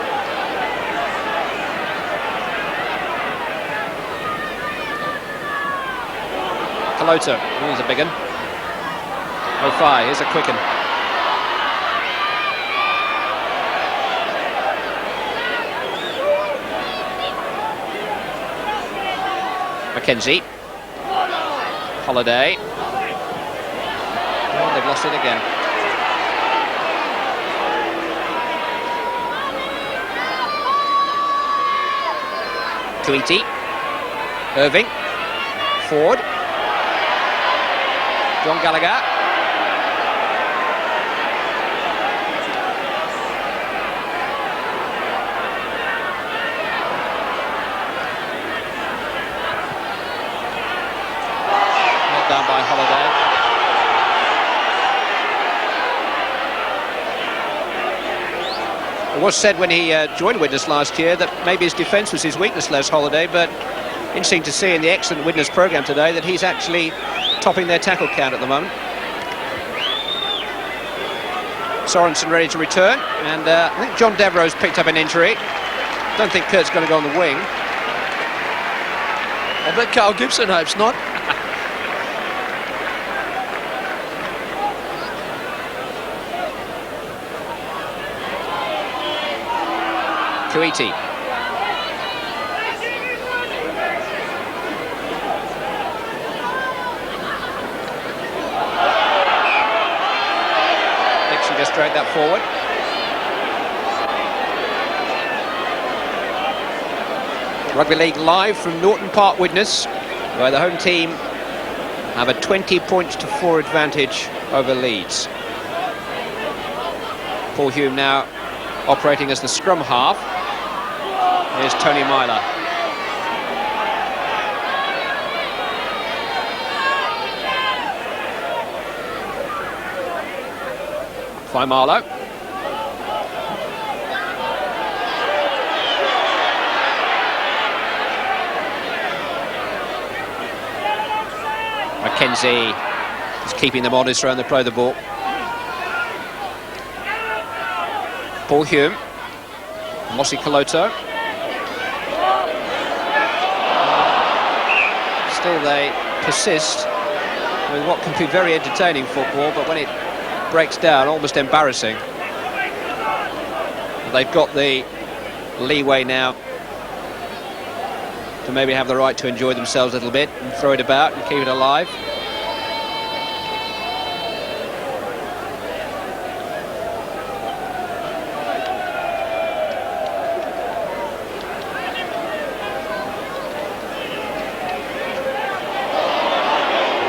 Kaloto, he's a big one. O'Fai, here's a quick one. Mackenzie. Holiday. Oh, they've lost it again. Tweety. Irving. Ford. John Gallagher. Not down by Holiday. It was said when he joined Widnes last year that maybe his defence was his weakness, Les Holiday, but interesting to see in the excellent Widnes programme today that he's actually topping their tackle count at the moment. Sorensen ready to return, and I think John Devereux's picked up an injury. Don't think Kurt's going to go on the wing. I bet Carl Gibson hopes not. Tweety. Dixon just dragged that forward. Rugby League live from Norton Park Widnes, where the home team have a 20 points to 4 advantage over Leeds. Paul Hume now operating as the scrum half. Here's Tony Myler. Faimalo. Mackenzie is keeping them honest around the play of the ball. Paul Hume. Mossy Kaloto. Still they persist with what can be very entertaining football, but when it breaks down, almost embarrassing. They've got the leeway now to maybe have the right to enjoy themselves a little bit and throw it about and keep it alive.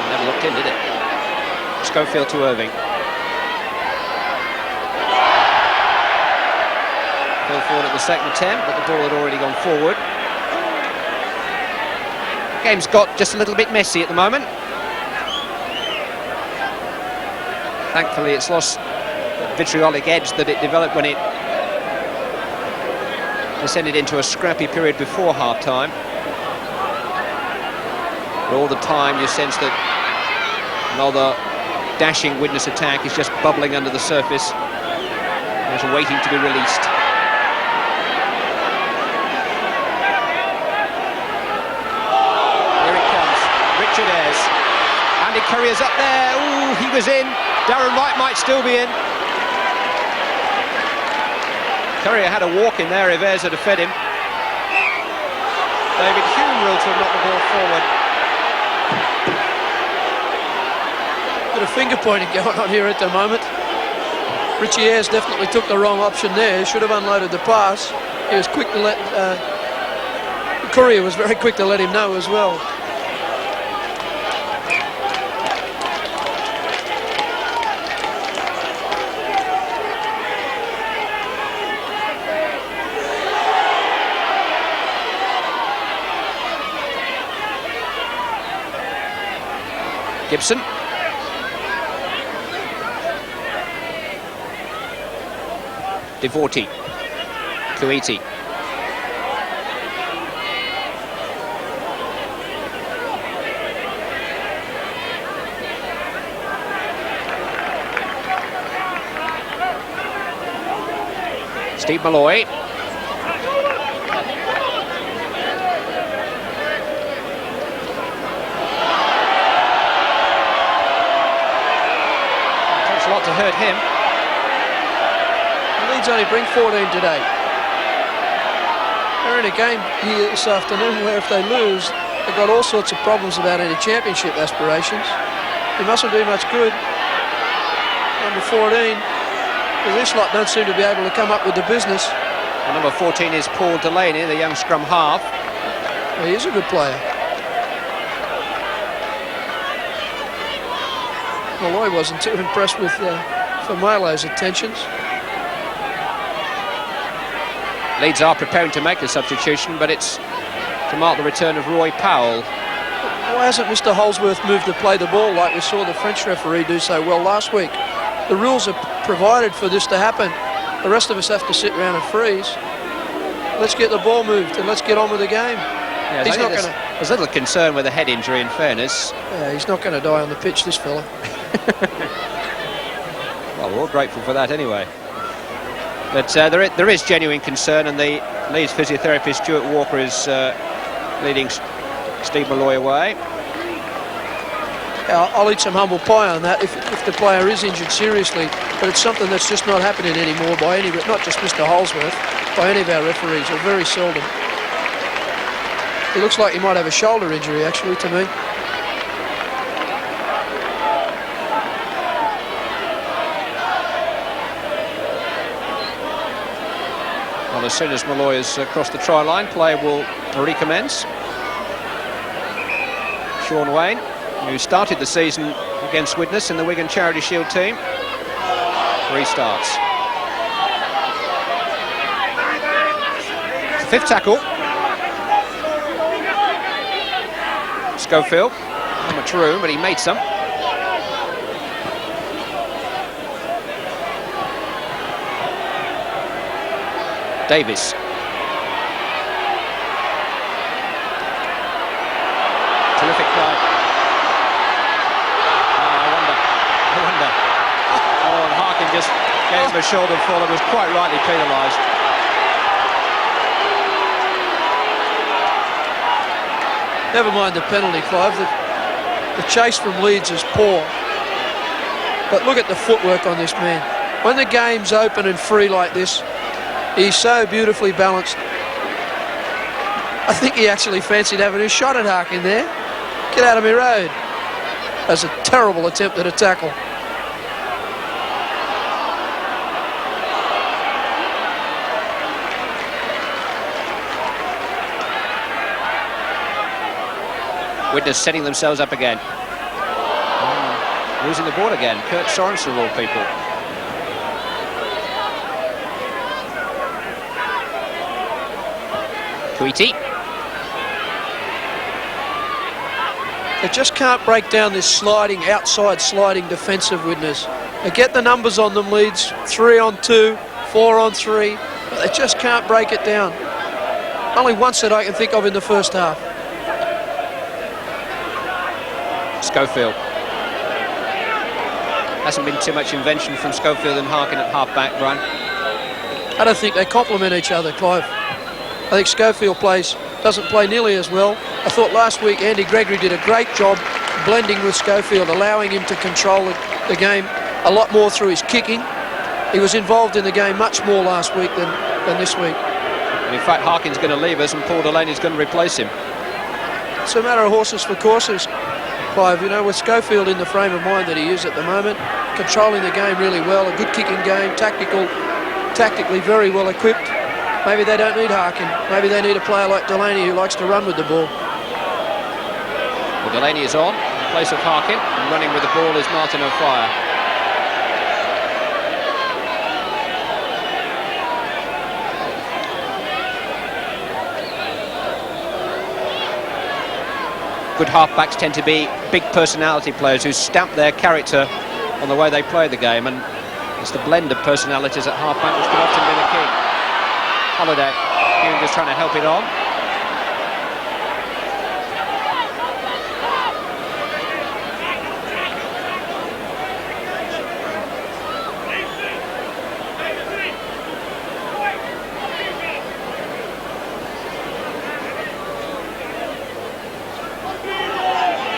Never looked in, did it? Schofield to Irving. Forward at the second attempt, but the ball had already gone forward. Game's got just a little bit messy at the moment. Thankfully it's lost the vitriolic edge that it developed when it descended into a scrappy period before half-time. But all the time you sense that another dashing Widnes attack is just bubbling under the surface, just waiting to be released. Andy Currier's up there. Ooh, he was in. Darren Wright might still be in. Courier had a walk in there if Ayres had fed him. David Hume will to have knocked the ball forward. Bit of finger pointing going on here at the moment. Richie Ayres definitely took the wrong option there. He should have unloaded the pass. He was quick to let... Courier was very quick to let him know as well. Gibson. Devorti. Kuiti. Steve Malloy. Takes a lot to hurt him. Leeds only bring 14 today. They're in a game here this afternoon where if they lose, they've got all sorts of problems about any championship aspirations. They mustn't do much good. Number 14. This lot don't seem to be able to come up with the business. And number 14 is Paul Delaney, the young scrum half. Well, he is a good player. Malloy wasn't too impressed with Famalo's attentions. Leeds are preparing to make the substitution, but it's to mark the return of Roy Powell. Why hasn't Mr. Holsworth moved to play the ball like we saw the French referee do so well last week? The rules are provided for this to happen. The rest of us have to sit around and freeze. Let's get the ball moved and let's get on with the game. Yeah, He's not going to... There's a little concern with a head injury, in fairness. Yeah, he's not going to die on the pitch, this fella. Well, we're all grateful for that anyway. But there is genuine concern, and the Leeds physiotherapist Stuart Walker is leading Steve Malloy away. I'll eat some humble pie on that if the player is injured seriously, but it's something that's just not happening anymore by any, not just Mr. Holsworth, by any of our referees, or very seldom. It looks like he might have a shoulder injury, actually, to me. Well, as soon as Malloy has crossed the try line, play will recommence. Sean Wayne, who started the season against Widnes in the Wigan Charity Shield team, restarts. Fifth tackle. Schofield, not much room, but he made some. Davis. Terrific play. I wonder. Oh, and Harkin just gave him a shoulder fall and was quite rightly penalised. Never mind the penalty, Clive. The chase from Leeds is poor. But look at the footwork on this man. When the game's open and free like this, he's so beautifully balanced. I think he actually fancied having a shot at Harkin there. Get out of my road. That's a terrible attempt at a tackle. Widnes setting themselves up again. Losing the ball again. Kurt Sorensen of all people. Kuiti. They just can't break down this sliding, outside sliding defensive Widnes. They get the numbers on them, Leeds. 3-on-2, 4-on-3. But they just can't break it down. Only once that I can think of in the first half. Schofield. Hasn't been too much invention from Schofield and Harkin at half-back, Brian. I don't think they complement each other, Clive. I think Schofield doesn't play nearly as well. I thought last week Andy Gregory did a great job blending with Schofield, allowing him to control the game a lot more through his kicking. He was involved in the game much more last week than than this week. And in fact, Harkin's going to leave us and Paul Delaney's going to replace him. It's a matter of horses for courses, Clive. You know, with Schofield in the frame of mind that he is at the moment, controlling the game really well, a good kicking game, tactically very well equipped. Maybe they don't need Harkin. Maybe they need a player like Delaney who likes to run with the ball. Well, Delaney is on in place of Harkin, and running with the ball is Martin O'Fire. Good halfbacks tend to be big personality players who stamp their character on the way they play the game, and it's the blend of personalities at halfback which can often be the key. Holiday, just trying to help it on.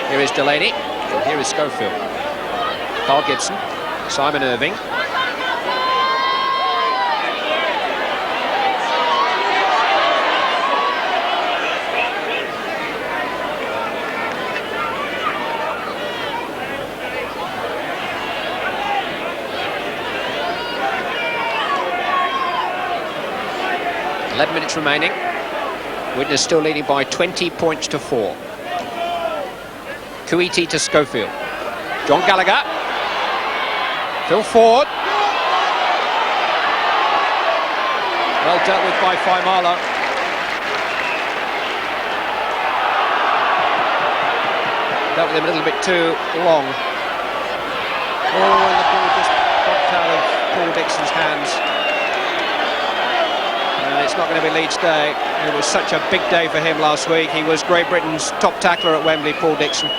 Here is Delaney, and here is Schofield. Carl Gibson, Simon Irving. Minutes remaining. Widnes still leading by 20 points to 4. Kuiti to Schofield. John Gallagher. Phil Ford. Well dealt with by Faimalo. Dealt with him a little bit too long. Oh, and the ball just popped out of Paul Dixon's hands. And it's not going to be Leeds' day. It was such a big day for him last week. He was Great Britain's top tackler at Wembley, Paul Dixon.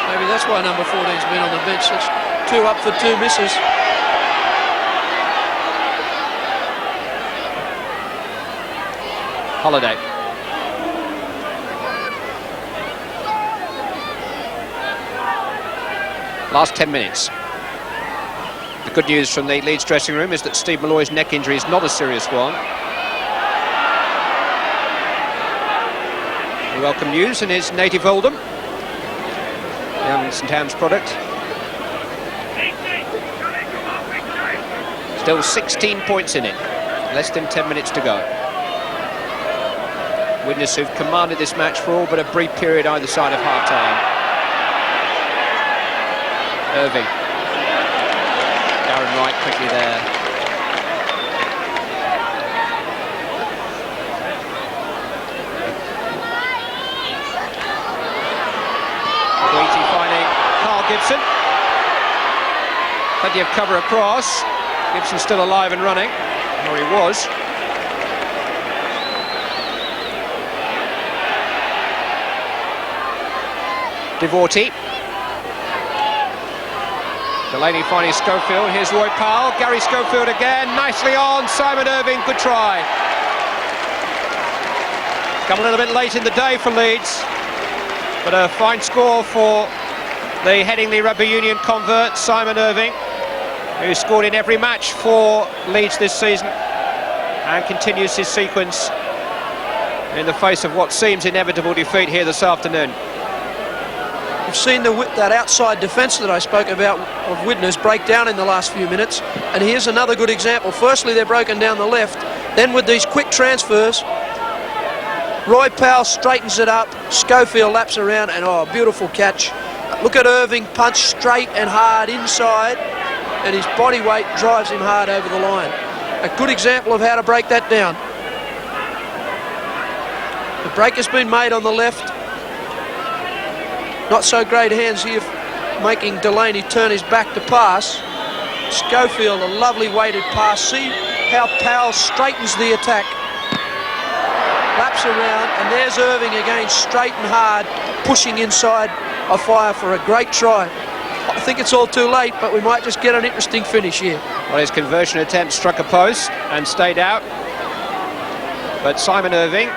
Maybe that's why number 14's been on the bench. It's 2 up for 2 misses. Holiday. Last 10 minutes. The good news from the Leeds dressing room is that Steve Malloy's neck injury is not a serious one. Welcome news in his native Oldham. Young St Anne's product. Still 16 points in it. Less than 10 minutes to go. Widnes who've commanded this match for all but a brief period either side of half-time. Irving. Darren Wright quickly there. Kuiti finding Carl Gibson. Plenty of cover across. Gibson still alive and running. Or he was. Devorty. Delaney finding Schofield. Here's Roy Powell. Gary Schofield again. Nicely on. Simon Irving. Good try. Come a little bit late in the day for Leeds. But a fine score for the Headingley Rugby Union convert, Simon Irving, who scored in every match for Leeds this season and continues his sequence in the face of what seems inevitable defeat here this afternoon. We've seen that outside defence that I spoke about of Widnes break down in the last few minutes, and here's another good example. Firstly, they're broken down the left, then with these quick transfers, Roy Powell straightens it up, Schofield laps around, and oh, beautiful catch. Look at Irving punch straight and hard inside, and his body weight drives him hard over the line. A good example of how to break that down. The break has been made on the left. Not so great hands here, making Delaney turn his back to pass. Schofield, a lovely weighted pass. See how Powell straightens the attack. Laps around, and there's Irving again, straight and hard, pushing inside a fire for a great try. I think it's all too late, but we might just get an interesting finish here. Well, his conversion attempt struck a post and stayed out. But Simon Irving,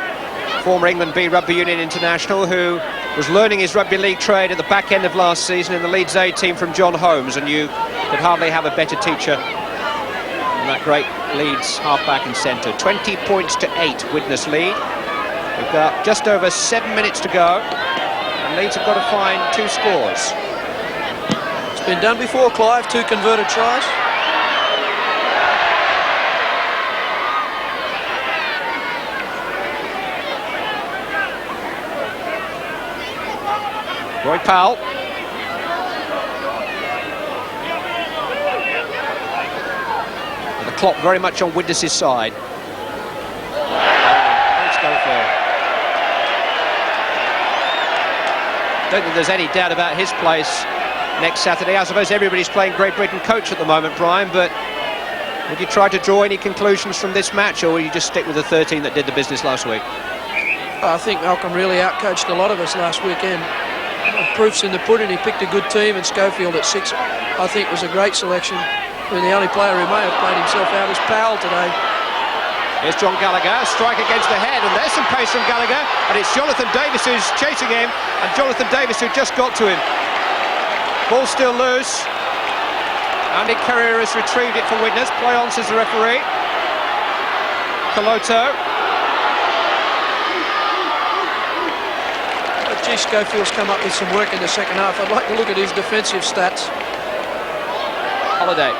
former England B Rugby Union international, who was learning his rugby league trade at the back end of last season in the Leeds A team from John Holmes, and you could hardly have a better teacher than that great Leeds half-back and centre. 20 points to 8, Widnes lead. We've got just over 7 minutes to go, and Leeds have got to find 2 scores. It's been done before, Clive, 2 converted tries. Roy Powell. The clock very much on Widnes' side. Let's go for it. Don't think there's any doubt about his place next Saturday. I suppose everybody's playing Great Britain coach at the moment, Brian, but would you try to draw any conclusions from this match, or will you just stick with the 13 that did the business last week? I think Malcolm really outcoached a lot of us last weekend. Proof's in the pudding. He picked a good team, and Schofield at 6 I think was a great selection. I mean, the only player who may have played himself out is Powell today. Here's John Gallagher, strike against the head, and there's some pace from Gallagher, and it's Jonathan Davis who's chasing him, and Jonathan Davis who just got to him. Ball still loose. Andy Carrier has retrieved it for Widnes. Play on, says the referee. Coloto. Gee, Schofield's come up with some work in the second half. I'd like to look at his defensive stats. Holiday.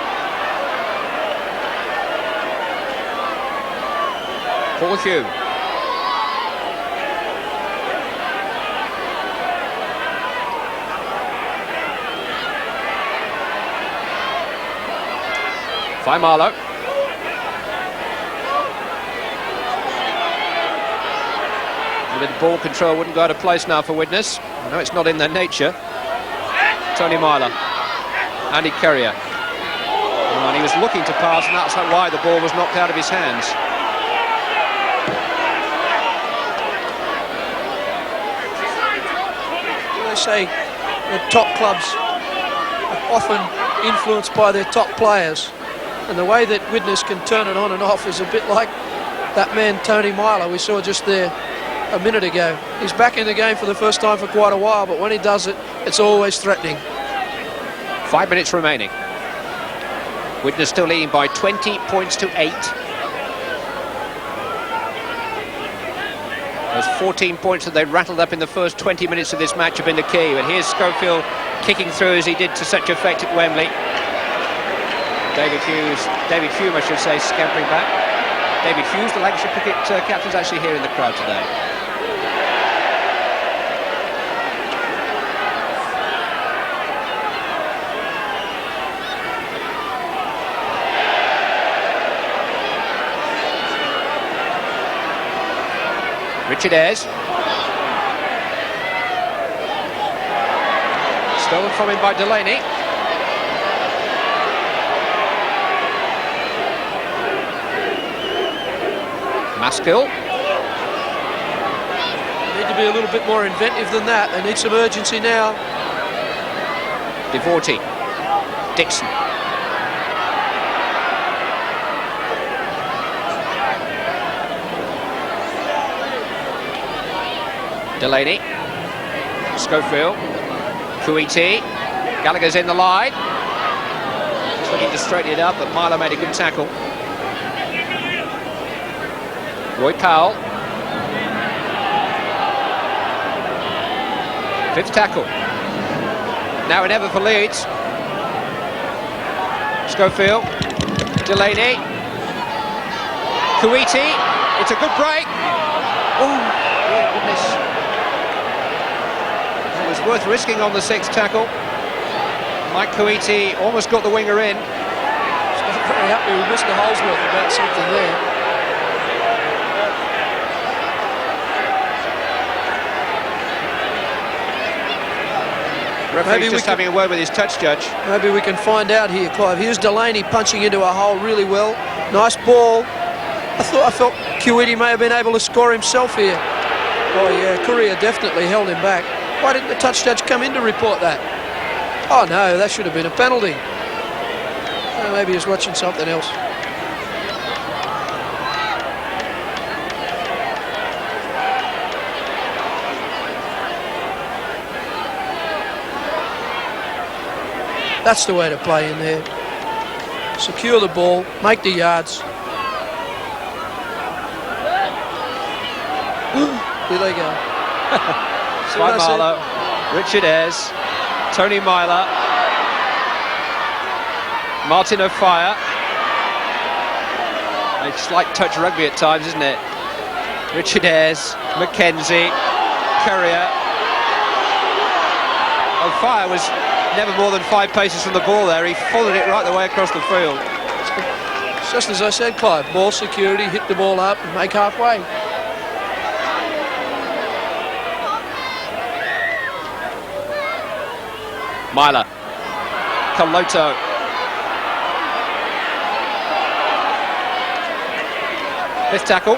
Paul Hume. Faimalo. A bit of ball control wouldn't go out of place now for Widnes. I know it's not in their nature. Tony Myler. Andy Carrier. And he was looking to pass, and that's why the ball was knocked out of his hands. They say that top clubs are often influenced by their top players, and the way that Widnes can turn it on and off is a bit like that man Tony Myler we saw just there a minute ago. He's back in the game for the first time for quite a while, but when he does it, it's always threatening. 5 minutes remaining. Widnes still leading by 20 points to 8. Those 14 points that they rattled up in the first 20 minutes of this match have been the key. But here's Schofield kicking through as he did to such effect at Wembley. David Hume, I should say, scampering back. David Hughes, the Lancashire cricket captain's actually here in the crowd today. Richard Ayres. Stolen from him by Delaney. Maskill. Need to be a little bit more inventive than that. They need some urgency now. Devorty. Dixon. Delaney. Schofield. Kuiti. Gallagher's in the line. Just looking to straighten it up, but Milo made a good tackle. Roy Powell. 5th tackle. Now and ever for Leeds. Schofield. Delaney. Kuiti. It's a good break. Oh, yeah, goodness. It was worth risking on the 6th tackle. Mike Kuiti almost got the winger in. He's not very happy with Mr. Holsworth about something there. Referee's just having a word with his touch judge. Maybe we can find out here, Clive. Here's Delaney punching into a hole really well. Nice ball. I felt Kuiti may have been able to score himself here. Oh yeah, Courier definitely held him back. Why didn't the touch judge come in to report that? Oh no, that should have been a penalty. Maybe he's watching something else. That's the way to play in there. Secure the ball, make the yards. Here they go. Swan Marlowe, Richard Ayres, Tony Myler, Martin O'Fire. A slight touch rugby at times, isn't it? Richard Ayres, Mackenzie, Courier. O'Fire was never more than 5 paces from the ball there. He followed it right the way across the field. It's just as I said, Clive, ball security, hit the ball up and make halfway. Myler, Kaloto, fifth tackle,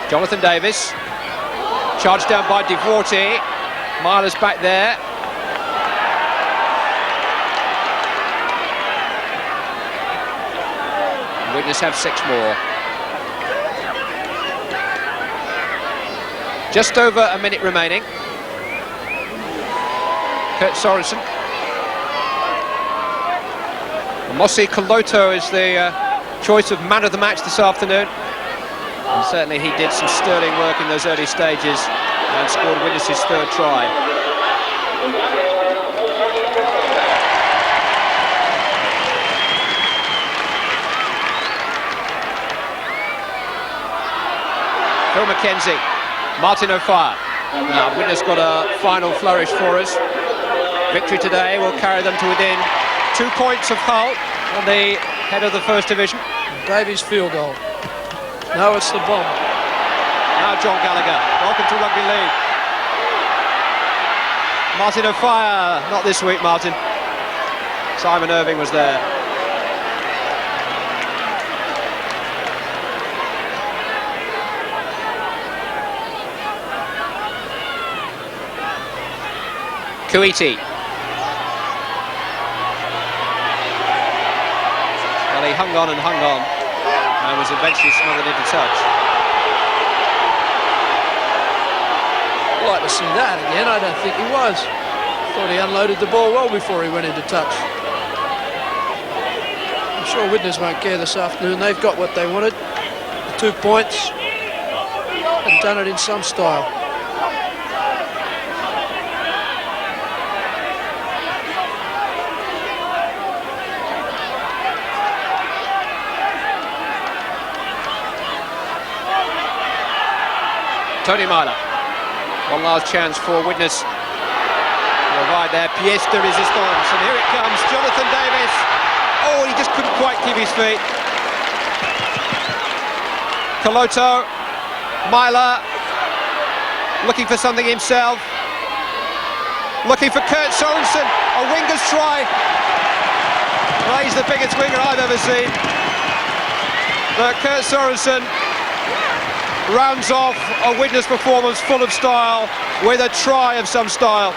Jonathan Davis, charged down by Devorty. Myler's back there. Widnes have 6 more. Just over a minute remaining. Kurt Sorensen. Mosi Kaloto is the choice of man of the match this afternoon. And certainly he did some sterling work in those early stages and scored Widnes' 3rd try. Phil Mackenzie, Martin O'Fire. Now Widnes got a final flourish for us. Victory today will carry them to within 2 points of Hull on the head of the First Division. Davies' field goal. No, it's the bomb. Now John Gallagher, welcome to Rugby League. Martin O'Fire, not this week, Martin. Simon Irving was there. Kuiti. Well, he hung on and was eventually smothered into touch. I'd like to see that again. I don't think he was. Thought he unloaded the ball well before he went into touch. I'm sure Widnes won't care this afternoon. They've got what they wanted. The 2 points. And done it in some style. Tony Myler, one last chance for Widnes. Provide their pièce de résistance, and here it comes, Jonathan Davis. Oh, he just couldn't quite keep his feet. Kaloto, Myler, looking for something himself. Looking for Kurt Sorensen, a winger's try. Well, he's the biggest winger I've ever seen. But Kurt Sorensen rounds off a Widnes performance full of style with a try of some style.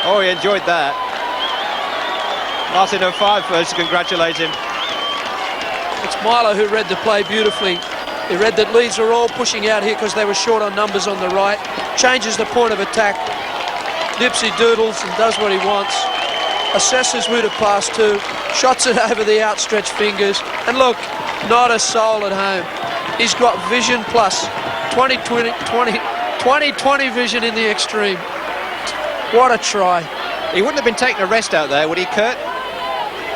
Oh, he enjoyed that. Martin O'Fire first to congratulate him. It's Myler who read the play beautifully. He read that Leeds are all pushing out here because they were short on numbers on the right. Changes the point of attack. Dipsy doodles and does what he wants. Assesses who to pass to, shots it over the outstretched fingers, and look, not a soul at home. He's got vision plus 20/20 vision in the extreme. What a try. He wouldn't have been taking a rest out there, would he, Kurt?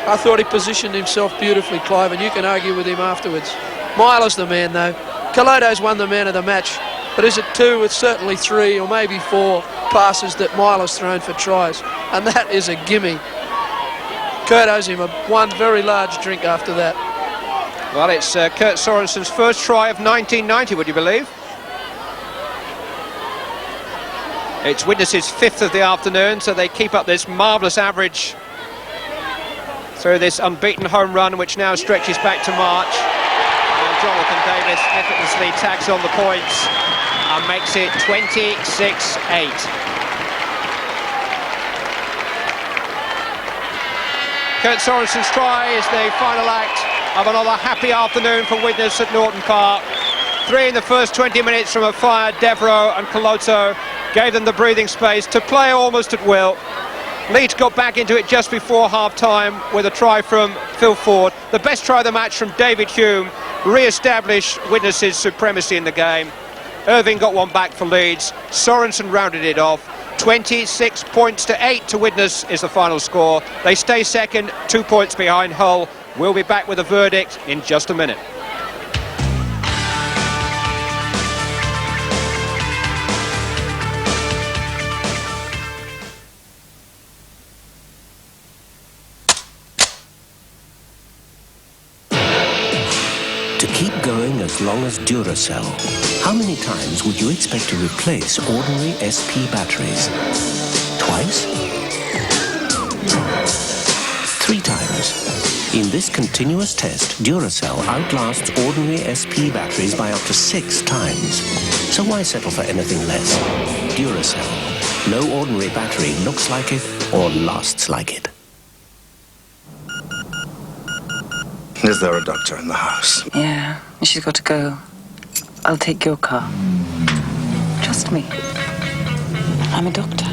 I thought he positioned himself beautifully, Clive, and you can argue with him afterwards. Myler's the man, though. Kaloto's won the man of the match, but is it 2 with certainly 3 or maybe 4 passes that Myler's thrown for tries, and that is a gimme. Kurt owes him one very large drink after that. Well, it's Kurt Sorensen's first try of 1990, would you believe? It's Widnes' 5th of the afternoon, so they keep up this marvellous average through this unbeaten home run, which now stretches back to March. And Jonathan Davis effortlessly tags on the points and makes it 26-8. Kurt Sorensen's try is the final act of another happy afternoon for Widnes at Norton Park. 3 in the first 20 minutes from a fire. Devereaux and Coloto gave them the breathing space to play almost at will. Leeds got back into it just before half-time with a try from Phil Ford. The best try of the match from David Hume, re-established Widnes' supremacy in the game. Irving got one back for Leeds. Sorensen rounded it off. 26 points to 8 to Widnes is the final score. They stay second, 2 points behind Hull. We'll be back with a verdict in just a minute. To keep going as long as Duracell, how many times would you expect to replace ordinary SP batteries? Twice? 3 times. In this continuous test, Duracell outlasts ordinary SP batteries by up to 6 times. So why settle for anything less? Duracell. No ordinary battery looks like it or lasts like it. Is there a doctor in the house? Yeah, she's got to go. I'll take your car. Trust me. I'm a doctor.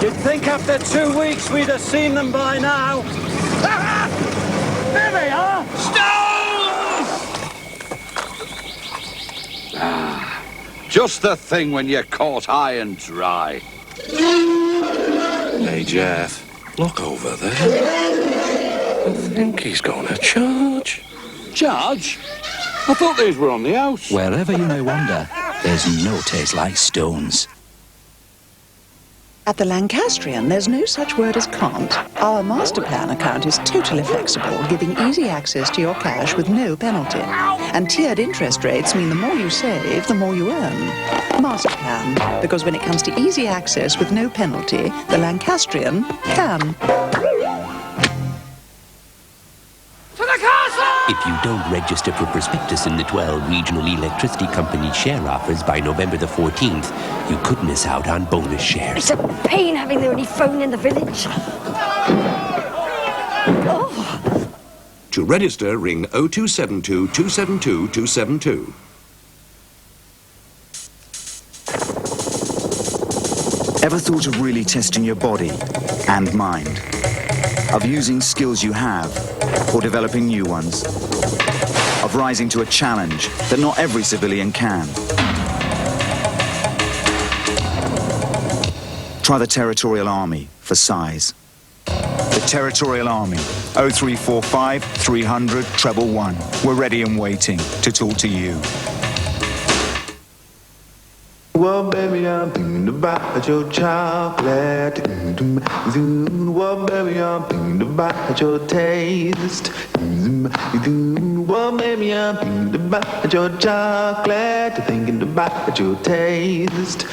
You'd think after 2 weeks we'd have seen them by now. There they are! Just the thing when you're caught high and dry. Hey, Jeff, look over there. I think he's gonna charge. Charge? I thought these were on the house. Wherever you may wander, there's no taste like stones. At the Lancastrian, there's no such word as can't. Our master plan account is totally flexible, giving easy access to your cash with no penalty. And tiered interest rates mean the more you save, the more you earn. Master plan, because when it comes to easy access with no penalty, the Lancastrian can. If you don't register for prospectus in the 12 regional electricity company share offers by November the 14th, you could miss out on bonus shares. It's a pain having the only phone in the village. Oh. To register, ring 0272 272 272. Ever thought of really testing your body and mind? Of using skills you have or developing new ones? Of rising to a challenge that not every civilian can? Try the Territorial Army for size. The Territorial Army, 0345 300 111. We're ready and waiting to talk to you. Well, baby, I'm thinking about your chocolate. Well, baby, I'm thinking about your taste. Well, baby, I'm thinking about your chocolate. Thinking about your taste.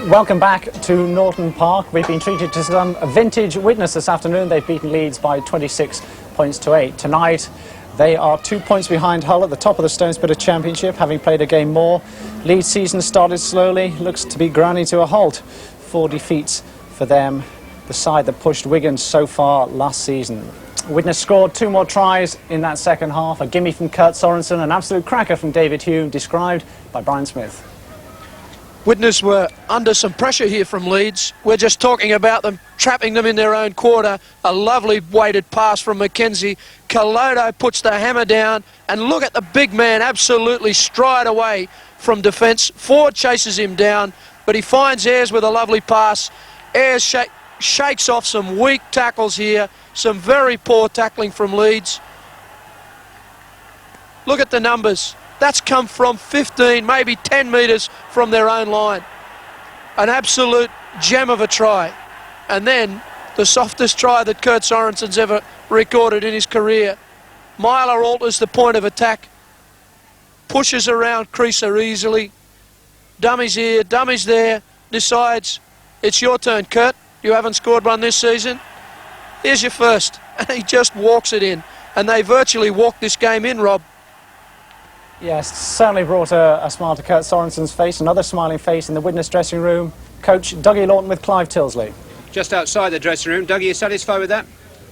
Welcome back to Norton Park. We've been treated to some vintage Widnes this afternoon. They've beaten Leeds by 26 points to 8. Tonight, they are 2 points behind Hull at the top of the Stone Spitter Championship, having played a game more. Leeds' season started slowly, looks to be grinding to a halt. 4 defeats for them, the side that pushed Wigan so far last season. Widnes scored 2 more tries in that second half. A gimme from Kurt Sorensen, an absolute cracker from David Hume, described by Brian Smith. Widnes were under some pressure here from Leeds. We're just talking about them, trapping them in their own quarter. A lovely weighted pass from McKenzie. Calodo puts the hammer down, and look at the big man absolutely stride away from defence. Ford chases him down, but he finds Ayres with a lovely pass. Ayres shakes off some weak tackles here, some very poor tackling from Leeds. Look at the numbers. That's come from 15, maybe 10 metres from their own line. An absolute gem of a try. And then the softest try that Kurt Sorensen's ever recorded in his career. Myler alters the point of attack, pushes around Creaser easily, dummies here, dummies there, decides, it's your turn, Kurt. You haven't scored one this season. Here's your first. And he just walks it in. And they virtually walked this game in, Rob. Yes, certainly brought a smile to Kurt Sorensen's face. Another smiling face in the Widnes dressing room. Coach Dougie Lawton with Clive Tilsley. Just outside the dressing room. Dougie, are you satisfied with that?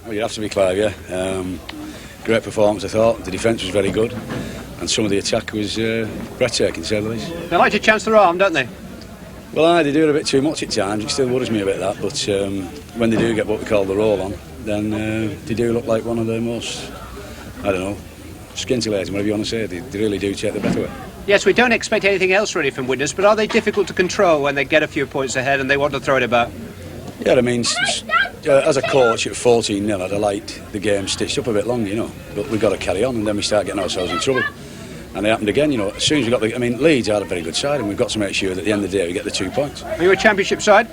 Well, you'd have to be, Clive, yeah. Great performance, I thought. The defence was very good. And some of the attack was breathtaking, to say the least. They like to chance their arm, don't they? Well, they do it a bit too much at times. It still worries me a bit, that. But when they do get what we call the roll on, then they do look like one of the most, I don't know, scintillating, whatever you want to say. They really do take the breath away. Yes, we don't expect anything else really from Widnes, but are they difficult to control when they get a few points ahead and they want to throw it about? Yeah, I mean, as a coach at 14-0, I'd have liked the game stitched up a bit longer, you know. But we've got to carry on, and then we start getting ourselves in trouble. And it happened again, you know. As soon as we got the... I mean, Leeds are a very good side, and we've got to make sure that at the end of the day we get the 2 points. Are you a championship side?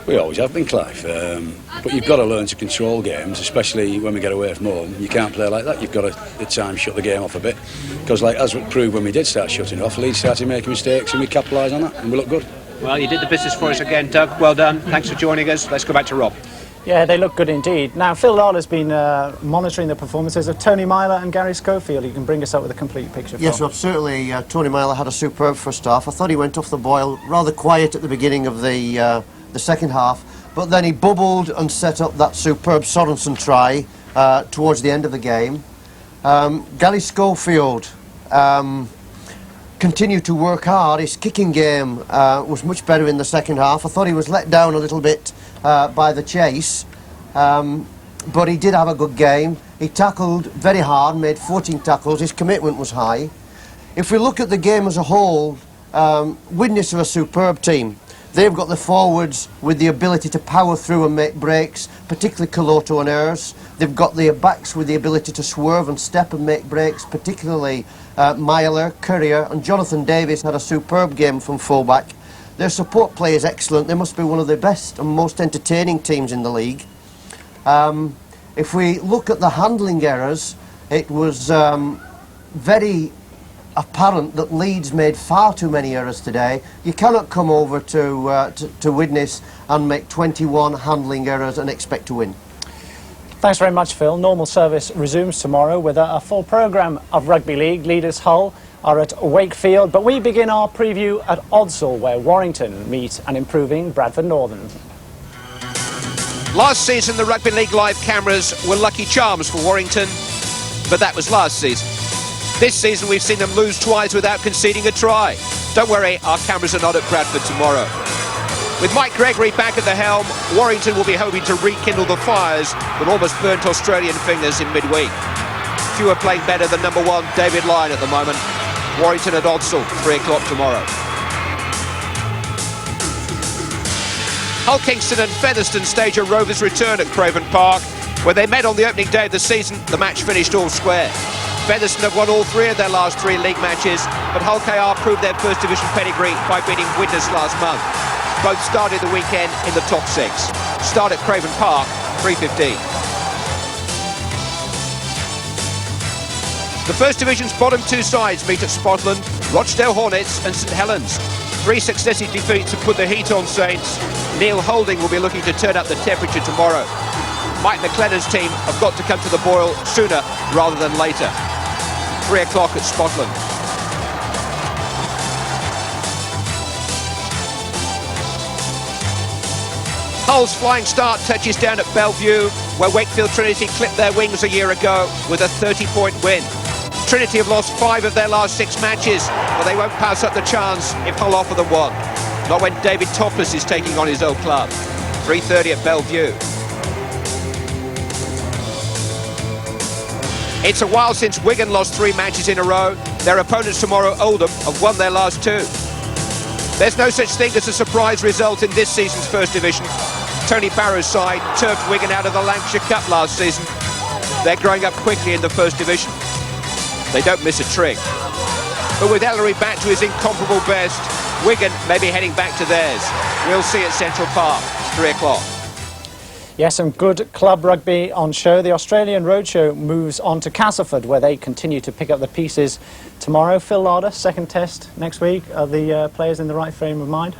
We always have been, Clive. But you've got to learn to control games, especially when we get away from home. You can't play like that. You've got to, at times, shut the game off a bit. Because, like, as we proved when we did start shutting off, Leeds started making mistakes, and we capitalised on that, and we look good. Well, you did the business for us again, Doug. Well done. Thanks for joining us. Let's go back to Rob. Yeah, they look good indeed. Now, Phil Lawler's been monitoring the performances of Tony Myler and Gary Schofield. You can bring us up with a complete picture. Yes, Rob, certainly Tony Myler had a superb first half. I thought he went off the boil rather quiet at the beginning of the second half, but then he bubbled and set up that superb Sorensen try towards the end of the game. Gary Schofield continued to work hard. His kicking game was much better in the second half. I thought he was let down a little bit by the chase, but he did have a good game. He tackled very hard, made 14 tackles. His commitment was high. If we look at the game as a whole, Widnes are a superb team. They've got the forwards with the ability to power through and make breaks, particularly Calodo and Ayres. They've got the backs with the ability to swerve and step and make breaks, particularly Myler, Courier, and Jonathan Davis had a superb game from fullback. Their support play is excellent. They must be one of the best and most entertaining teams in the league. If we look at the handling errors, it was very apparent that Leeds made far too many errors today. You cannot come over to Widnes and make 21 handling errors and expect to win. Thanks very much, Phil. Normal service resumes tomorrow with a full programme of rugby league. Leaders Hull are at Wakefield, but we begin our preview at Odsal, where Warrington meet an improving Bradford Northern. Last season, the Rugby League Live cameras were lucky charms for Warrington, but that was last season. This season, we've seen them lose twice without conceding a try. Don't worry, our cameras are not at Bradford tomorrow. With Mike Gregory back at the helm, Warrington will be hoping to rekindle the fires that almost burnt Australian fingers in midweek. Few are playing better than number 1 David Lyon at the moment. Warrington at Odsal, 3 o'clock tomorrow. Hull Kingston and Featherstone stage a Rovers return at Craven Park. Where they met on the opening day of the season, the match finished all square. Featherstone have won all 3 of their last 3 league matches, but Hull KR proved their first division pedigree by beating Widnes last month. Both started the weekend in the top 6. Start at Craven Park, 3:15. The First Division's bottom 2 sides meet at Spotland, Rochdale Hornets and St Helens. 3 successive defeats have put the heat on Saints. Neil Holding will be looking to turn up the temperature tomorrow. Mike McLennan's team have got to come to the boil sooner rather than later. 3 o'clock at Spotland. Hull's flying start touches down at Bellevue, where Wakefield Trinity clipped their wings a year ago with a 30-point win. Trinity have lost 5 of their last 6 matches, but they won't pass up the chance if Hull offer them one. Not when David Topless is taking on his old club. 3:30 at Bellevue. It's a while since Wigan lost 3 matches in a row. Their opponents tomorrow, Oldham, have won their last 2. There's no such thing as a surprise result in this season's First Division. Tony Barrow's side turfed Wigan out of the Lancashire Cup last season. They're growing up quickly in the First Division. They don't miss a trick. But with Ellery back to his incomparable best, Wigan may be heading back to theirs. We'll see at Central Park. It's 3 o'clock. Yes, some good club rugby on show. The Australian Roadshow moves on to Castleford, where they continue to pick up the pieces tomorrow. Phil Lauder, second test next week. Are the players in the right frame of mind?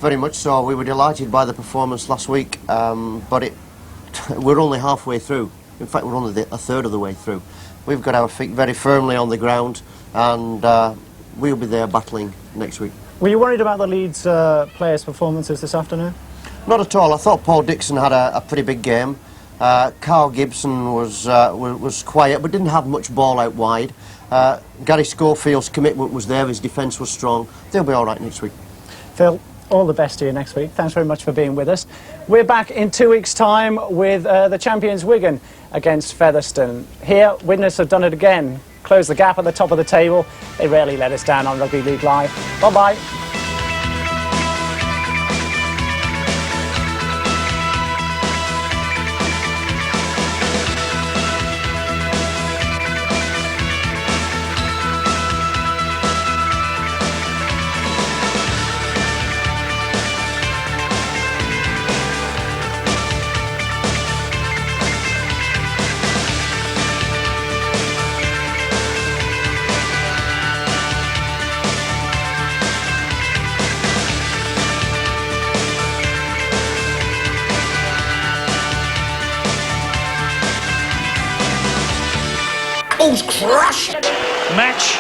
Very much so. We were delighted by the performance last week, but we're only halfway through. In fact, we're only a third of the way through. We've got our feet very firmly on the ground, and we'll be there battling next week. Were you worried about the Leeds players' performances this afternoon? Not at all. I thought Paul Dixon had a pretty big game. Carl Gibson was quiet, but didn't have much ball out wide. Gary Schofield's commitment was there. His defence was strong. They'll be all right next week. Phil, all the best to you next week. Thanks very much for being with us. We're back in 2 weeks' time with the champions Wigan against Featherstone. Here, Widnes have done it again. Close the gap at the top of the table. They rarely let us down on Rugby League Live. Bye-bye. Crushed. Match